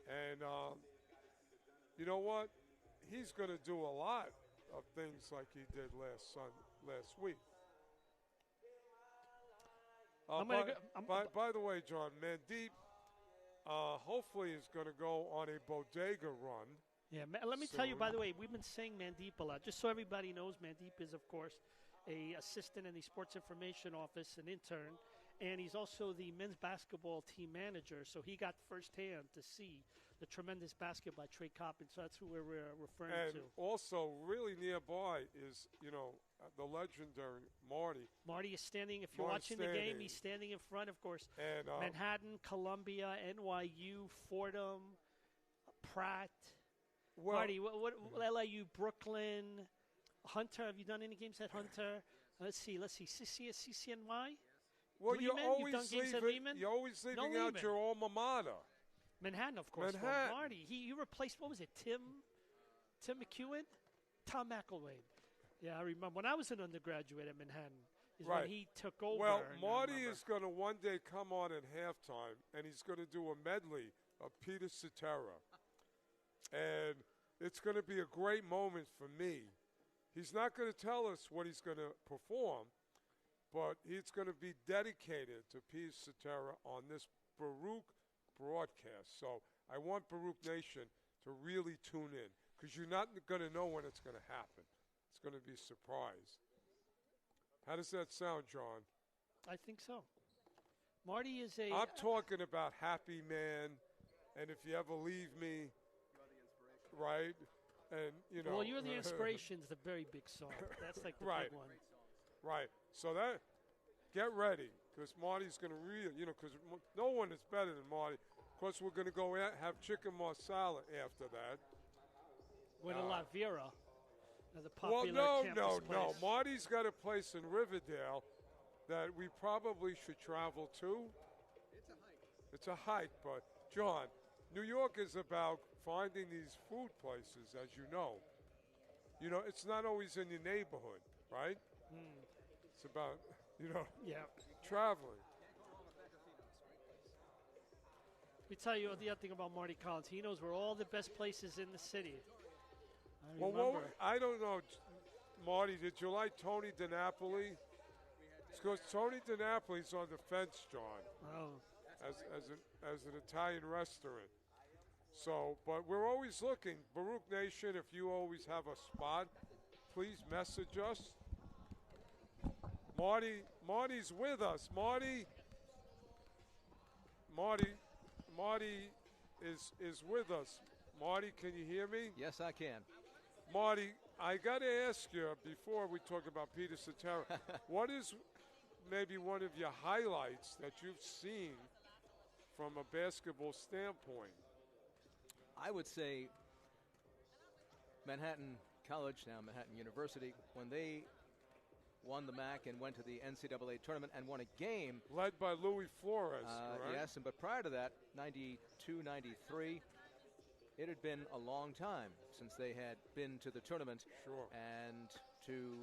And you know what? He's going to do a lot of things like he did last week. By the way, John, Mandeep hopefully is going to go on a bodega run. Yeah, let me tell you, by the way, we've been saying Mandeep a lot. Just so everybody knows, Mandeep is, of course, a assistant in the Sports Information Office, an intern. and he's also the men's basketball team manager. So he got firsthand to see the tremendous basket by Trey Coppin. So that's who we're referring And to. also, really nearby is, the legendary Marty. Marty is standing. If you're Marty's watching the game, standing. he's standing in front, of course. And Manhattan, Columbia, NYU, Fordham, Pratt. well, Marty, what LIU, Brooklyn, Hunter. Have you done any games at Hunter? Let's see. CCNY? well, Lehman? you're You've always done games at leaving. Lehman? You're always No leaving out Lehman. your alma mater. Manhattan, of course. Manhattan. Well, Marty, you replaced, what was it, Tim McEwen? Tom McElwain. Yeah, I remember. When I was an undergraduate at Manhattan is Right. when he took over. Well, and I Marty remember. is going to one day come on at halftime, and he's going to do a medley of Peter Cetera. And it's going to be a great moment for me. He's not going to tell us what he's going to perform, but he's going to be dedicated to Peter Cetera on this Baruch broadcast. So I want Baruch Nation to really tune in, because you're not going to know when it's going to happen. It's going to be a surprise. How does that sound, John? I think so. Marty is a. I'm talking about Happy Man, and If You Ever Leave Me, right? And, Well, You're the Inspiration's the very big song. That's like the Right. big one. Right. So get ready, because Marty's going to really, because no one is better than Marty. Of course, we're going to go out, have chicken marsala after that. With a La Vera, the Well, popular campus no. place. Marty's got a place in Riverdale that we probably should travel to. It's a hike, but, John, New York is about finding these food places, as you know. It's not always in your neighborhood, right? It's about, Yeah. traveling. Let me tell you the other thing about Marty Collins. He knows where all the best places in the city. I remember. I don't know, Marty, did you like Tony DiNapoli? It's because Tony DiNapoli's on the fence, John, Oh, as an Italian restaurant. So, but we're always looking. Baruch Nation, if you always have a spot, please message us. Marty's with us. Marty is with us. Marty, can you hear me? Yes, I can. Marty, I got to ask you before we talk about Peter Cetera, what is maybe one of your highlights that you've seen from a basketball standpoint? I would say Manhattan College, now Manhattan University, when they won the MAC and went to the NCAA tournament and won a game. Led by Louis Flores, right? Yes, but prior to that, 92, 93, it had been a long time since they had been to the tournament. Sure. And to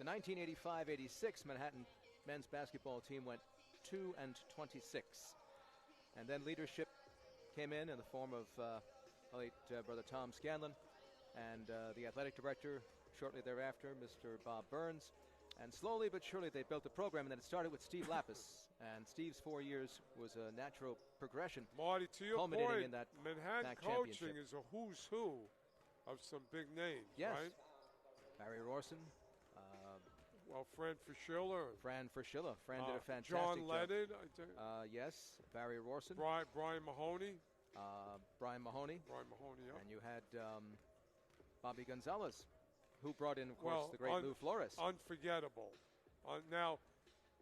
the 1985-86 Manhattan men's basketball team went 2-26. And then leadership came in the form of late brother Tom Scanlon and the athletic director shortly thereafter, Mr. Bob Burns. And slowly but surely they built the program, and then it started with Steve Lapis. And Steve's 4 years was a natural progression. Marty, to your culminating point, in that Manhattan MAC coaching championship. is a who's who of some big names, Yes. right? Barry Rorson, Well, Fran Fraschilla, Fran Fraschilla. Fran did a fantastic John job. Lennon, I think. Yes, Barry Rorson, Brian Mahoney. Brian Mahoney, Yeah. and you had Bobby Gonzalez, who brought in, of course, the great Lou Flores. Unforgettable. Now,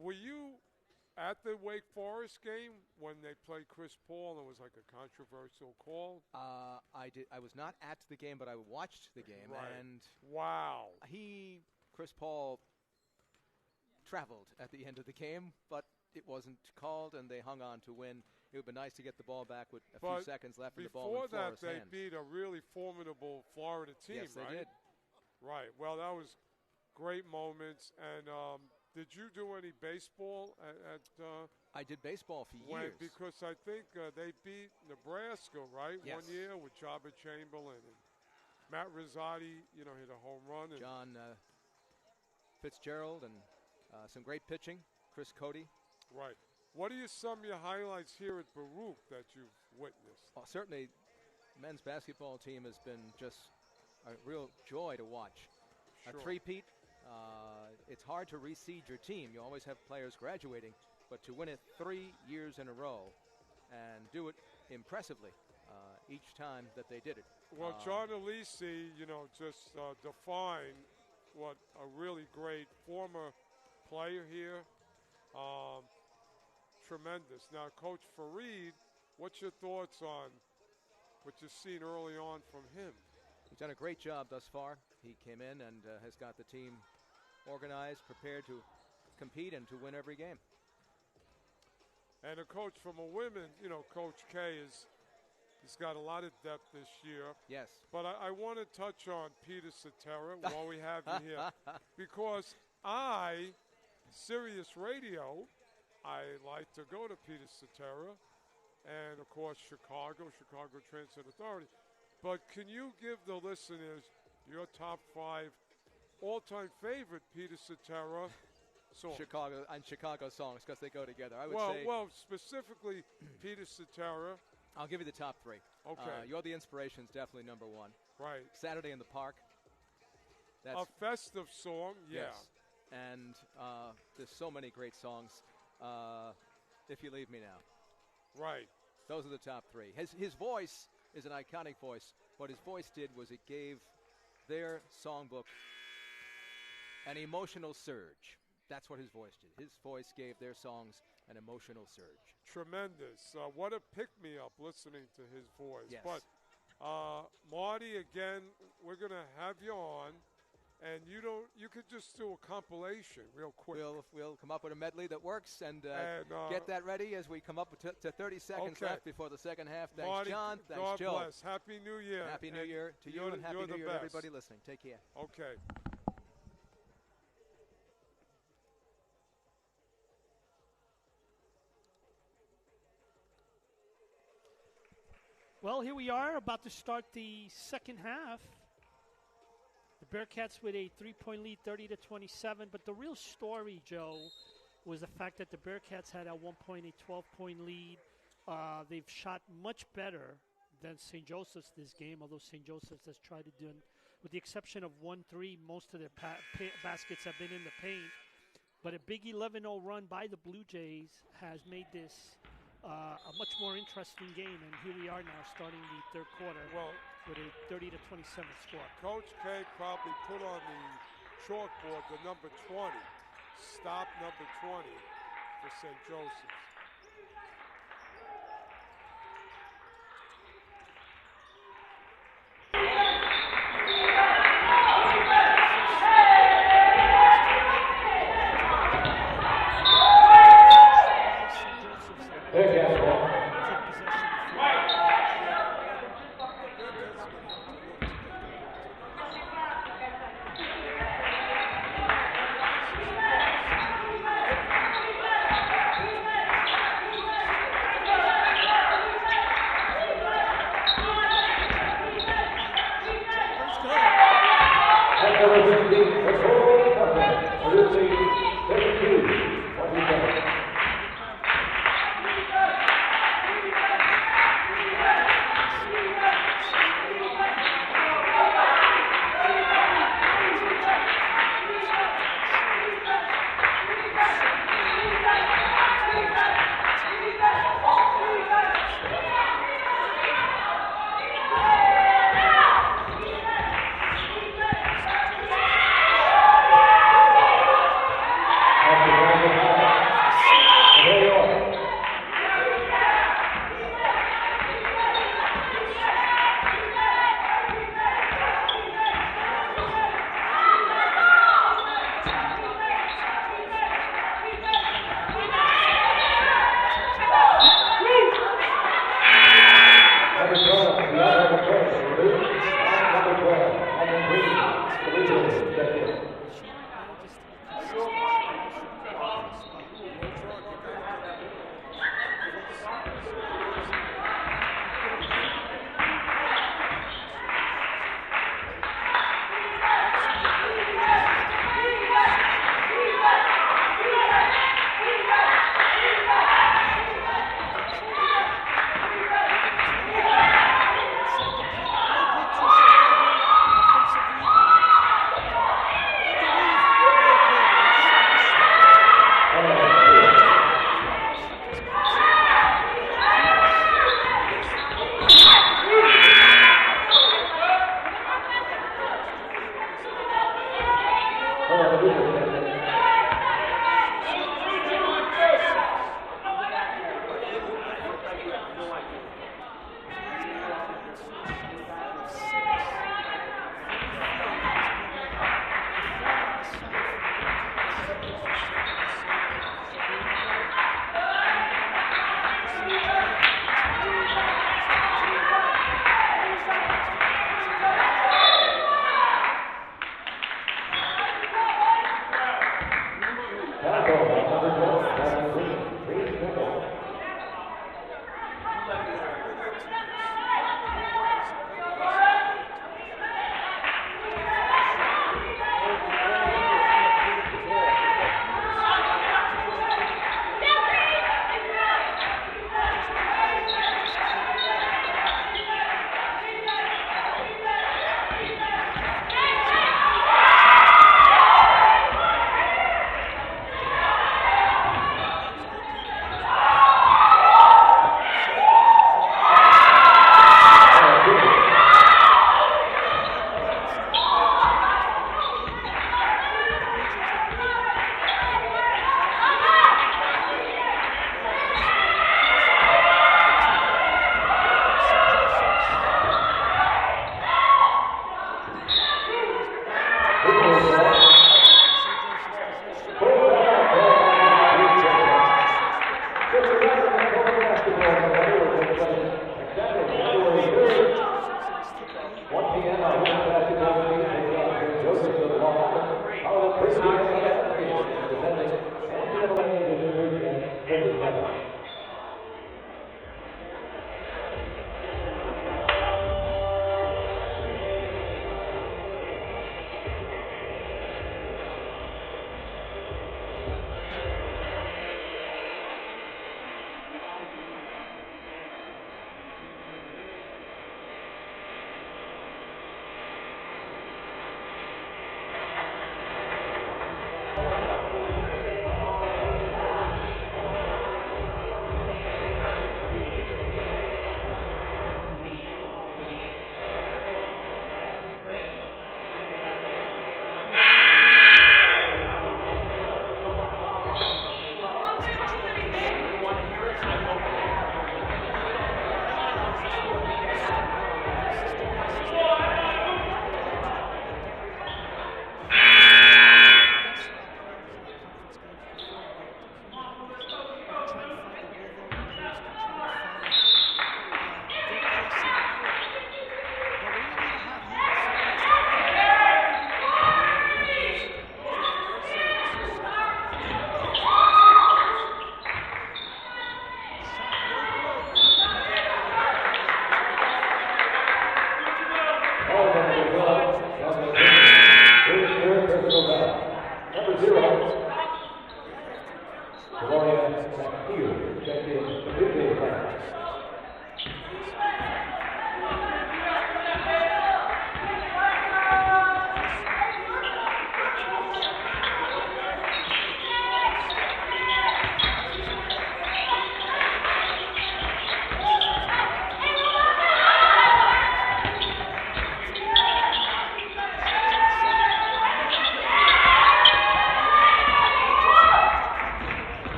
were you at the Wake Forest game when they played Chris Paul and it was like a controversial call? I did. I was not at the game, but I watched the game. Right. And Wow. Chris Paul, traveled at the end of the game, but it wasn't called, and they hung on to win. It would be nice to get the ball back with a few seconds left in the ball in Before that, Flores' they hands. beat a really formidable Florida team, Yes, they right? did. Right. Well, that was great moments. And did you do any baseball at I did baseball for years. because I think they beat Nebraska, right? Yes. 1 year with Jabba Chamberlain and Matt Rosati, hit a home run. And John Fitzgerald and some great pitching. Chris Cody. right. What are some of your highlights here at Baruch that you've witnessed? Well, certainly, men's basketball team has been just a real joy to watch. Sure. A three-peat, it's hard to reseed your team. You always have players graduating, but to win it 3 years in a row and do it impressively each time that they did it. Well, John Alisi, just defined what a really great former player here. Tremendous. Now, Coach Fareed, what's your thoughts on what you've seen early on from him? He's done a great job thus far. He came in and has got the team organized, prepared to compete and to win every game. And a coach from a women, Coach K he's got a lot of depth this year. Yes. But I want to touch on Peter Cetera while we have you here. Because Sirius Radio, I like to go to Peter Cetera. And, of course, Chicago Transit Authority. But can you give the listeners your top 5 all-time favorite Peter Cetera songs? Chicago songs, because they go together. I would say. Well, specifically Peter Cetera. I'll give you the top 3. Okay. You're the Inspiration's definitely number 1. Right. Saturday in the Park. That's a festive song, yeah. Yes. And there's so many great songs. If You Leave Me Now. Right. Those are the top 3. His voice is an iconic voice. What his voice did was it gave their songbook an emotional surge. That's what his voice did. His voice gave their songs an emotional surge. Tremendous. What a pick-me-up listening to his voice. Yes. But, Marty, again, we're going to have you on. And you could just do a compilation real quick. We'll come up with a medley that works and get that ready as we come up to 30 seconds left before the second half. Thanks, Marty, John. Thanks, God Joe. bless. Happy New Year. Happy New Year to you, and Happy New Year to everybody listening. Take care. Okay. Well, here we are about to start the second half. The Bearcats with a 3-point lead, 30-27. But the real story, Joe, was the fact that the Bearcats had at one point a 12-point lead. They've shot much better than St. Joseph's this game, although St. Joseph's has tried to do, with the exception of 1-3, most of their baskets have been in the paint. But a big 11-0 run by the Blue Jays has made this a much more interesting game. And here we are now starting the third quarter with a 30-27 score. Coach K probably put on the chalkboard the number 20. Stop number 20 for St. Joseph's.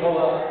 number 1,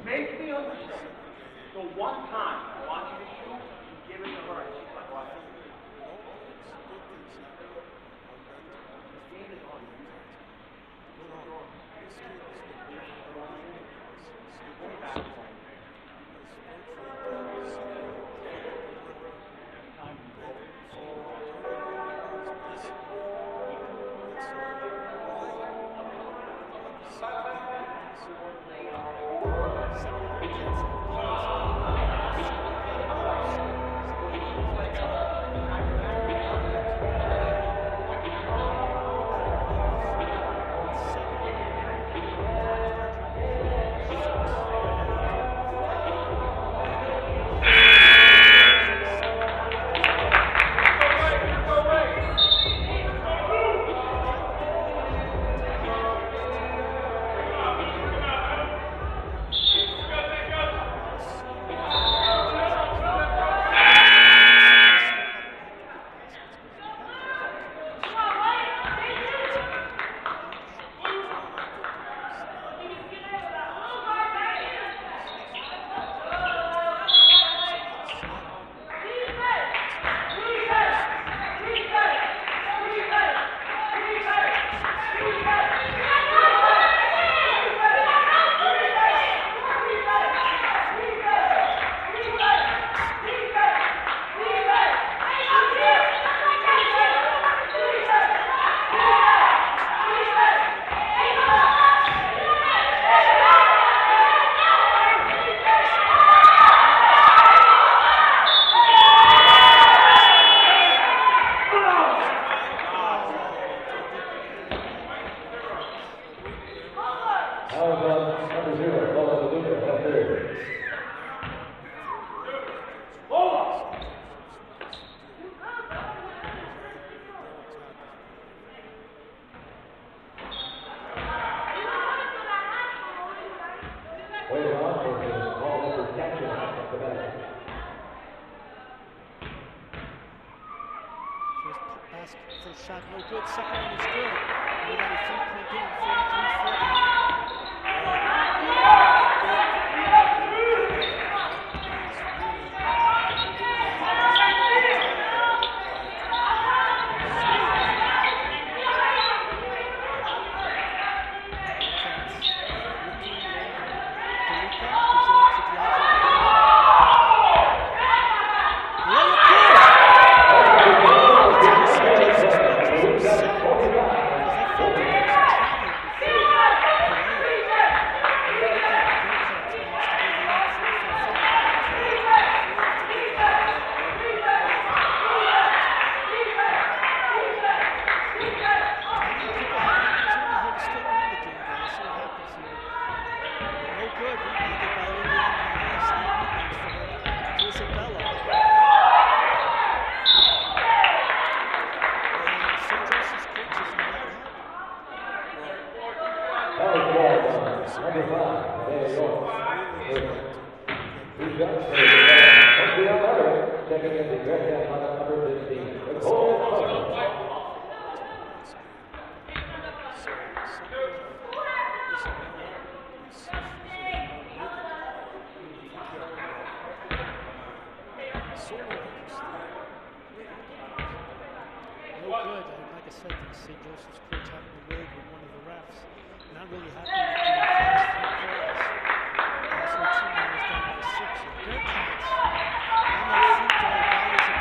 Make me understand. So one time, I want you to shoot, you give it to her, and she's like, what? This game is on you. First shot, no good. Second one is good. And we got a 3-point game, 43-40. Layup good. Entering at the direct half lineup, number 15, Nicole Hutton. No good. And like I said, the St. Joseph's coach having a word with one of the refs. Not really happy with the fast few calls. So the team now is down by 6. So Bearcats on that free throw, ball is about 46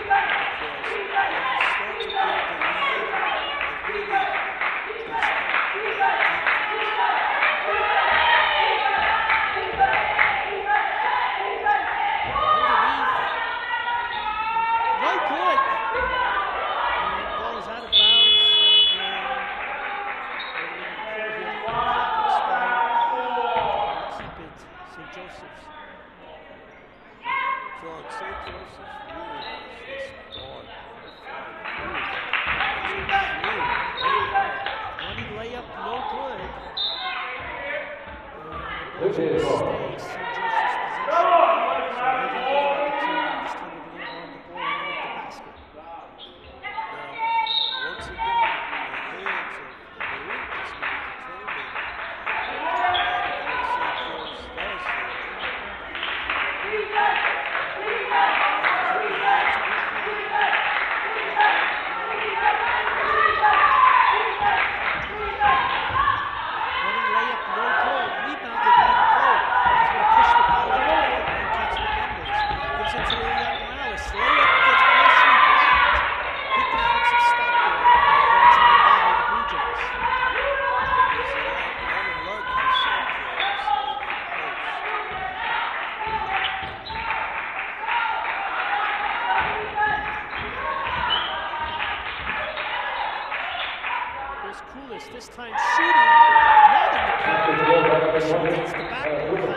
to 40 as their coach going to have 15 on his campus. This is a big possession. This time shooting more than the paint. She hits the backboard.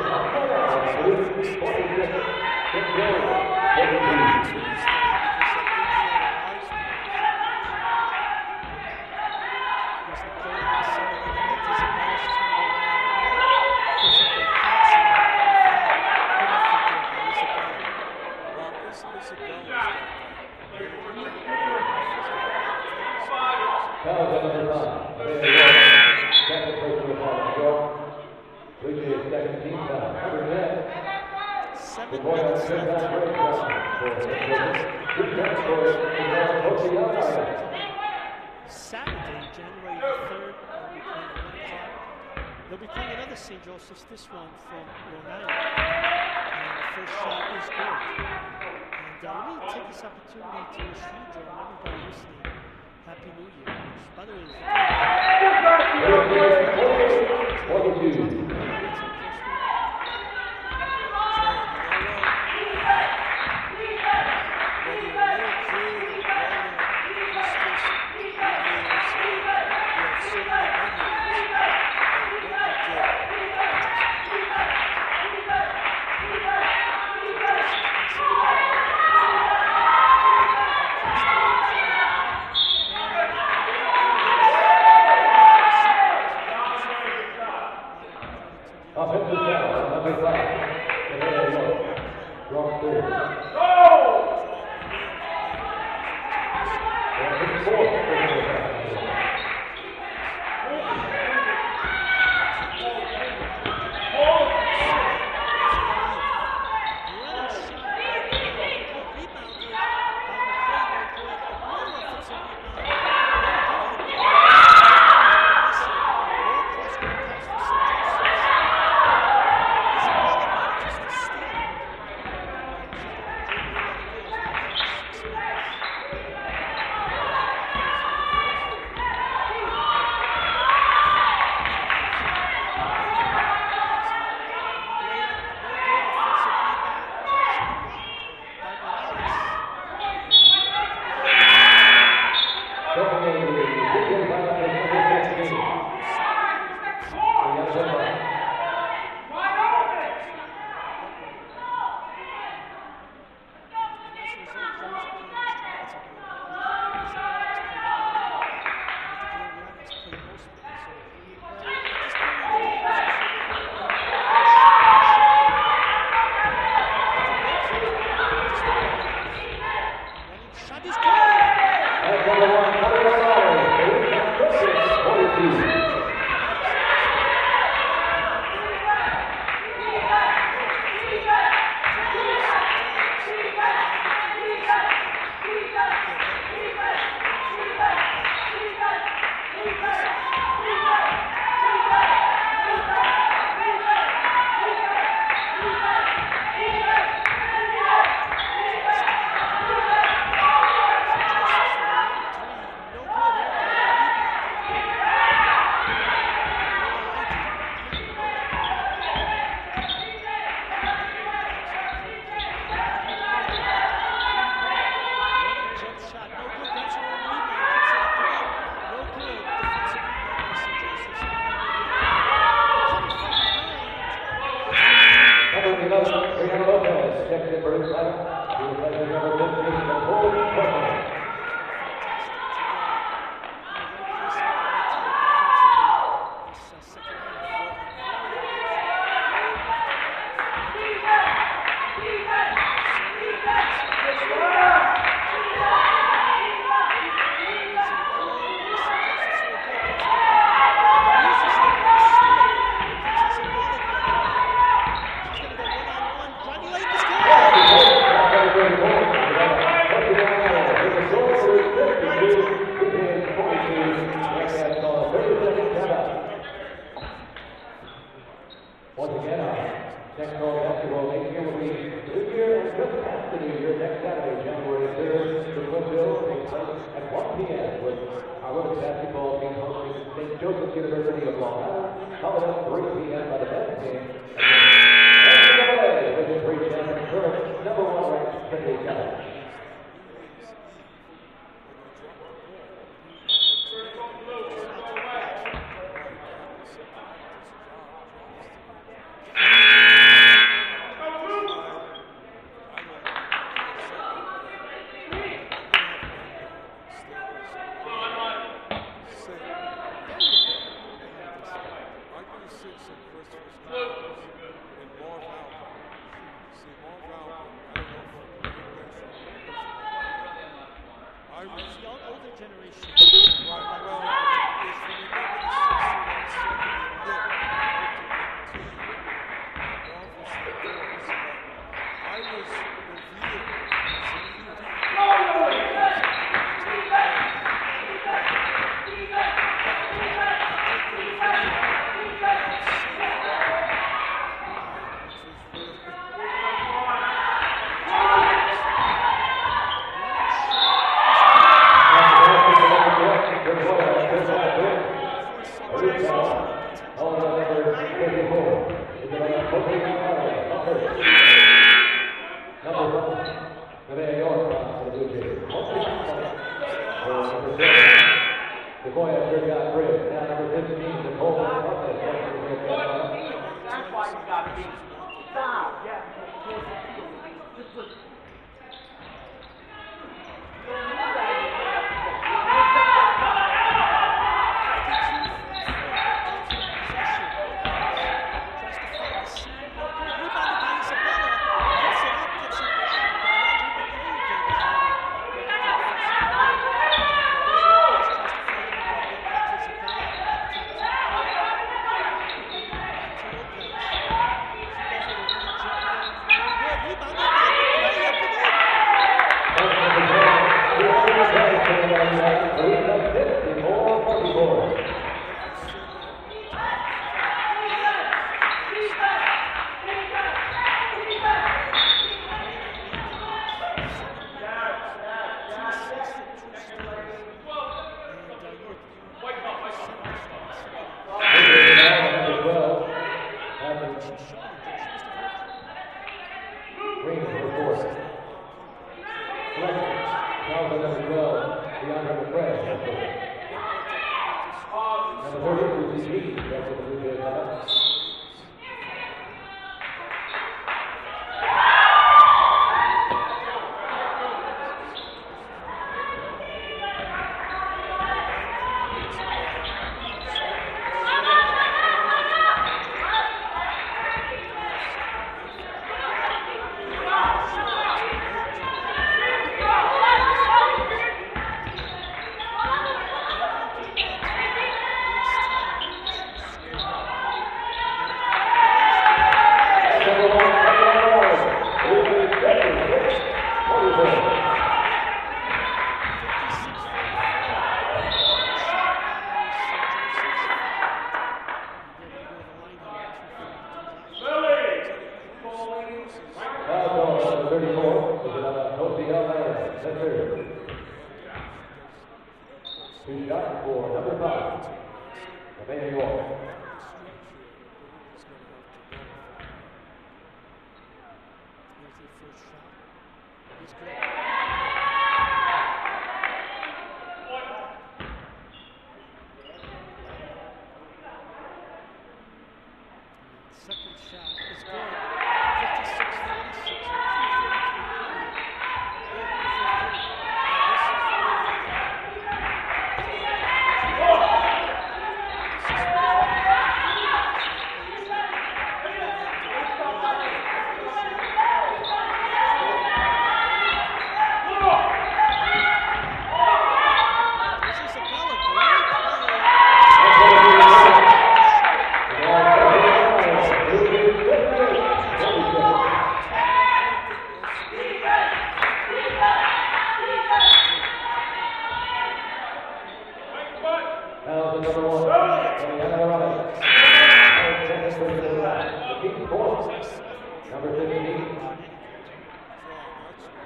Saturday, January the 3rd, they'll be playing another St. Joseph's, this one from Long Island. And the first shot is good. And let me take this opportunity to wish you, Joe, and everybody listening, Happy New Year. Which, by the way, Once again, our next World Basketball League here will be New Year and just past the New Year next Saturday, January 3rd. The Woodville takes place at 1 p.m. with our women's basketball team hosting St. Joseph's University of Long Island, followed at 3 p.m. by the men's team. And Division 3 champion, current number 1 ranked Trinity College.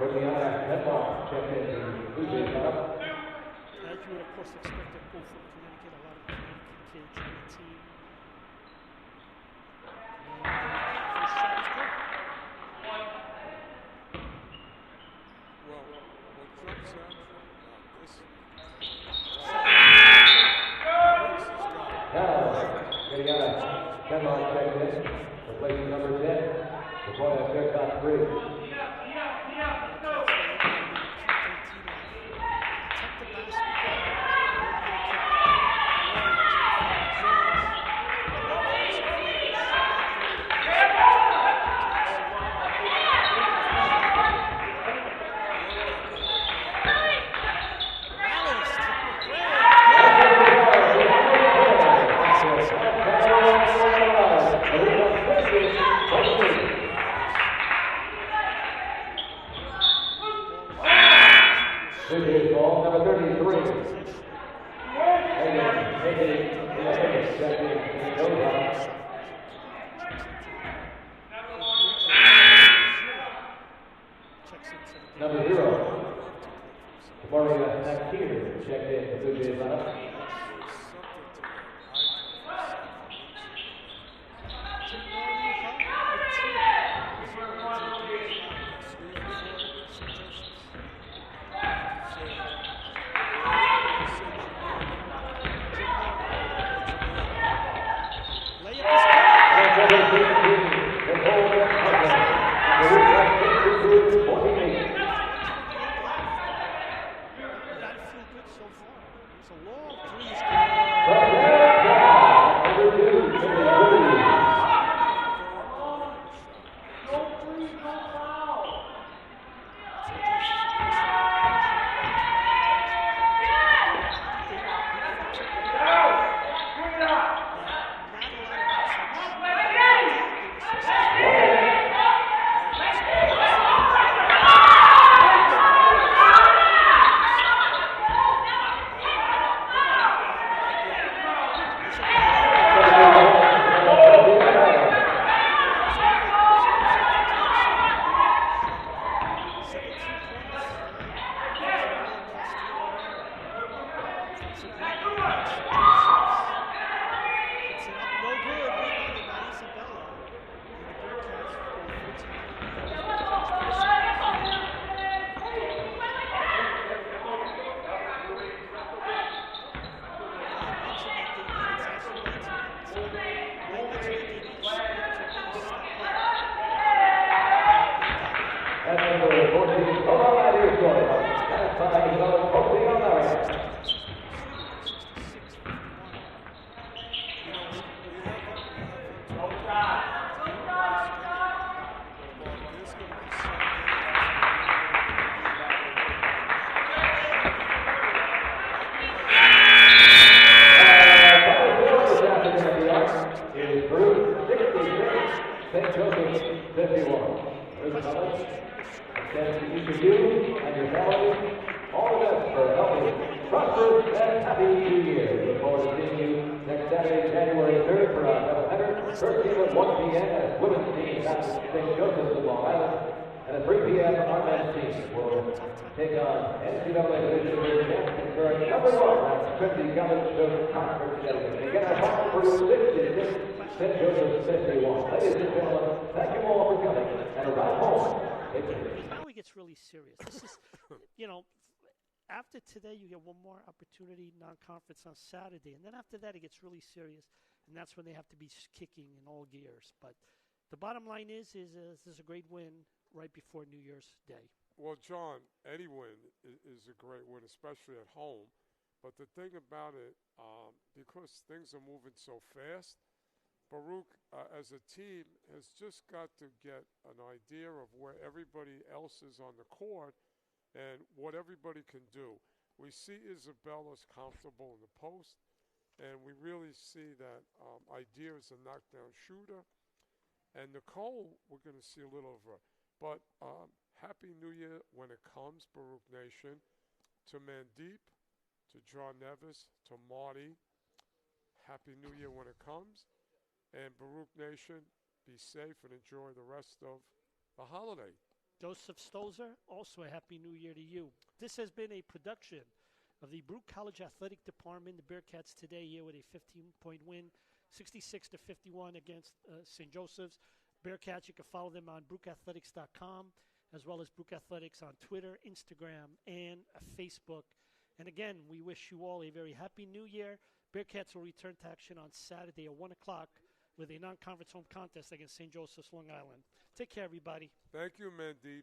Cordiana Denmark checked in to Tuesday's lineup. As you would, of course, expect a pull from Connecticut, a lot of Connecticut kids on the team. And first shot is good. Well, what jumps out this Now, Cordiana Denmark checked in, replacing number 10. The point of their top 3. Tuesday's ball, number 33. Number 0. Maria Nakir checked in for Tuesday's lineup. Now it gets really serious. This is, after today, you get one more opportunity, non-conference on Saturday, and then after that, it gets really serious, and that's when they have to be kicking in all gears. But the bottom line is this is a great win right before New Year's Day. Well, John, any win is a great win, especially at home. But the thing about it, because things are moving so fast, Baruch, as a team, has just got to get an idea of where everybody else is on the court and what everybody can do. We see Isabella's comfortable in the post, and we really see that Idea is a knockdown shooter. And Nicole, we're going to see a little of her. But Happy New Year when it comes, Baruch Nation, to Mandeep, to John Nevis, to Marty. Happy New Year when it comes. And Baruch Nation, be safe and enjoy the rest of the holiday. Joseph Stolzer, also a Happy New Year to you. This has been a production of the Baruch College Athletic Department. The Bearcats today here with a 15-point win, 66-51 against St. Joseph's. Bearcats, you can follow them on BaruchAthletics.com, as well as Baruch Athletics on Twitter, Instagram, and Facebook. And again, we wish you all a very happy New Year. Bearcats will return to action on Saturday at 1 o'clock with a non-conference home contest against St. Joseph's, Long Island. Take care, everybody. Thank you, Mandeep.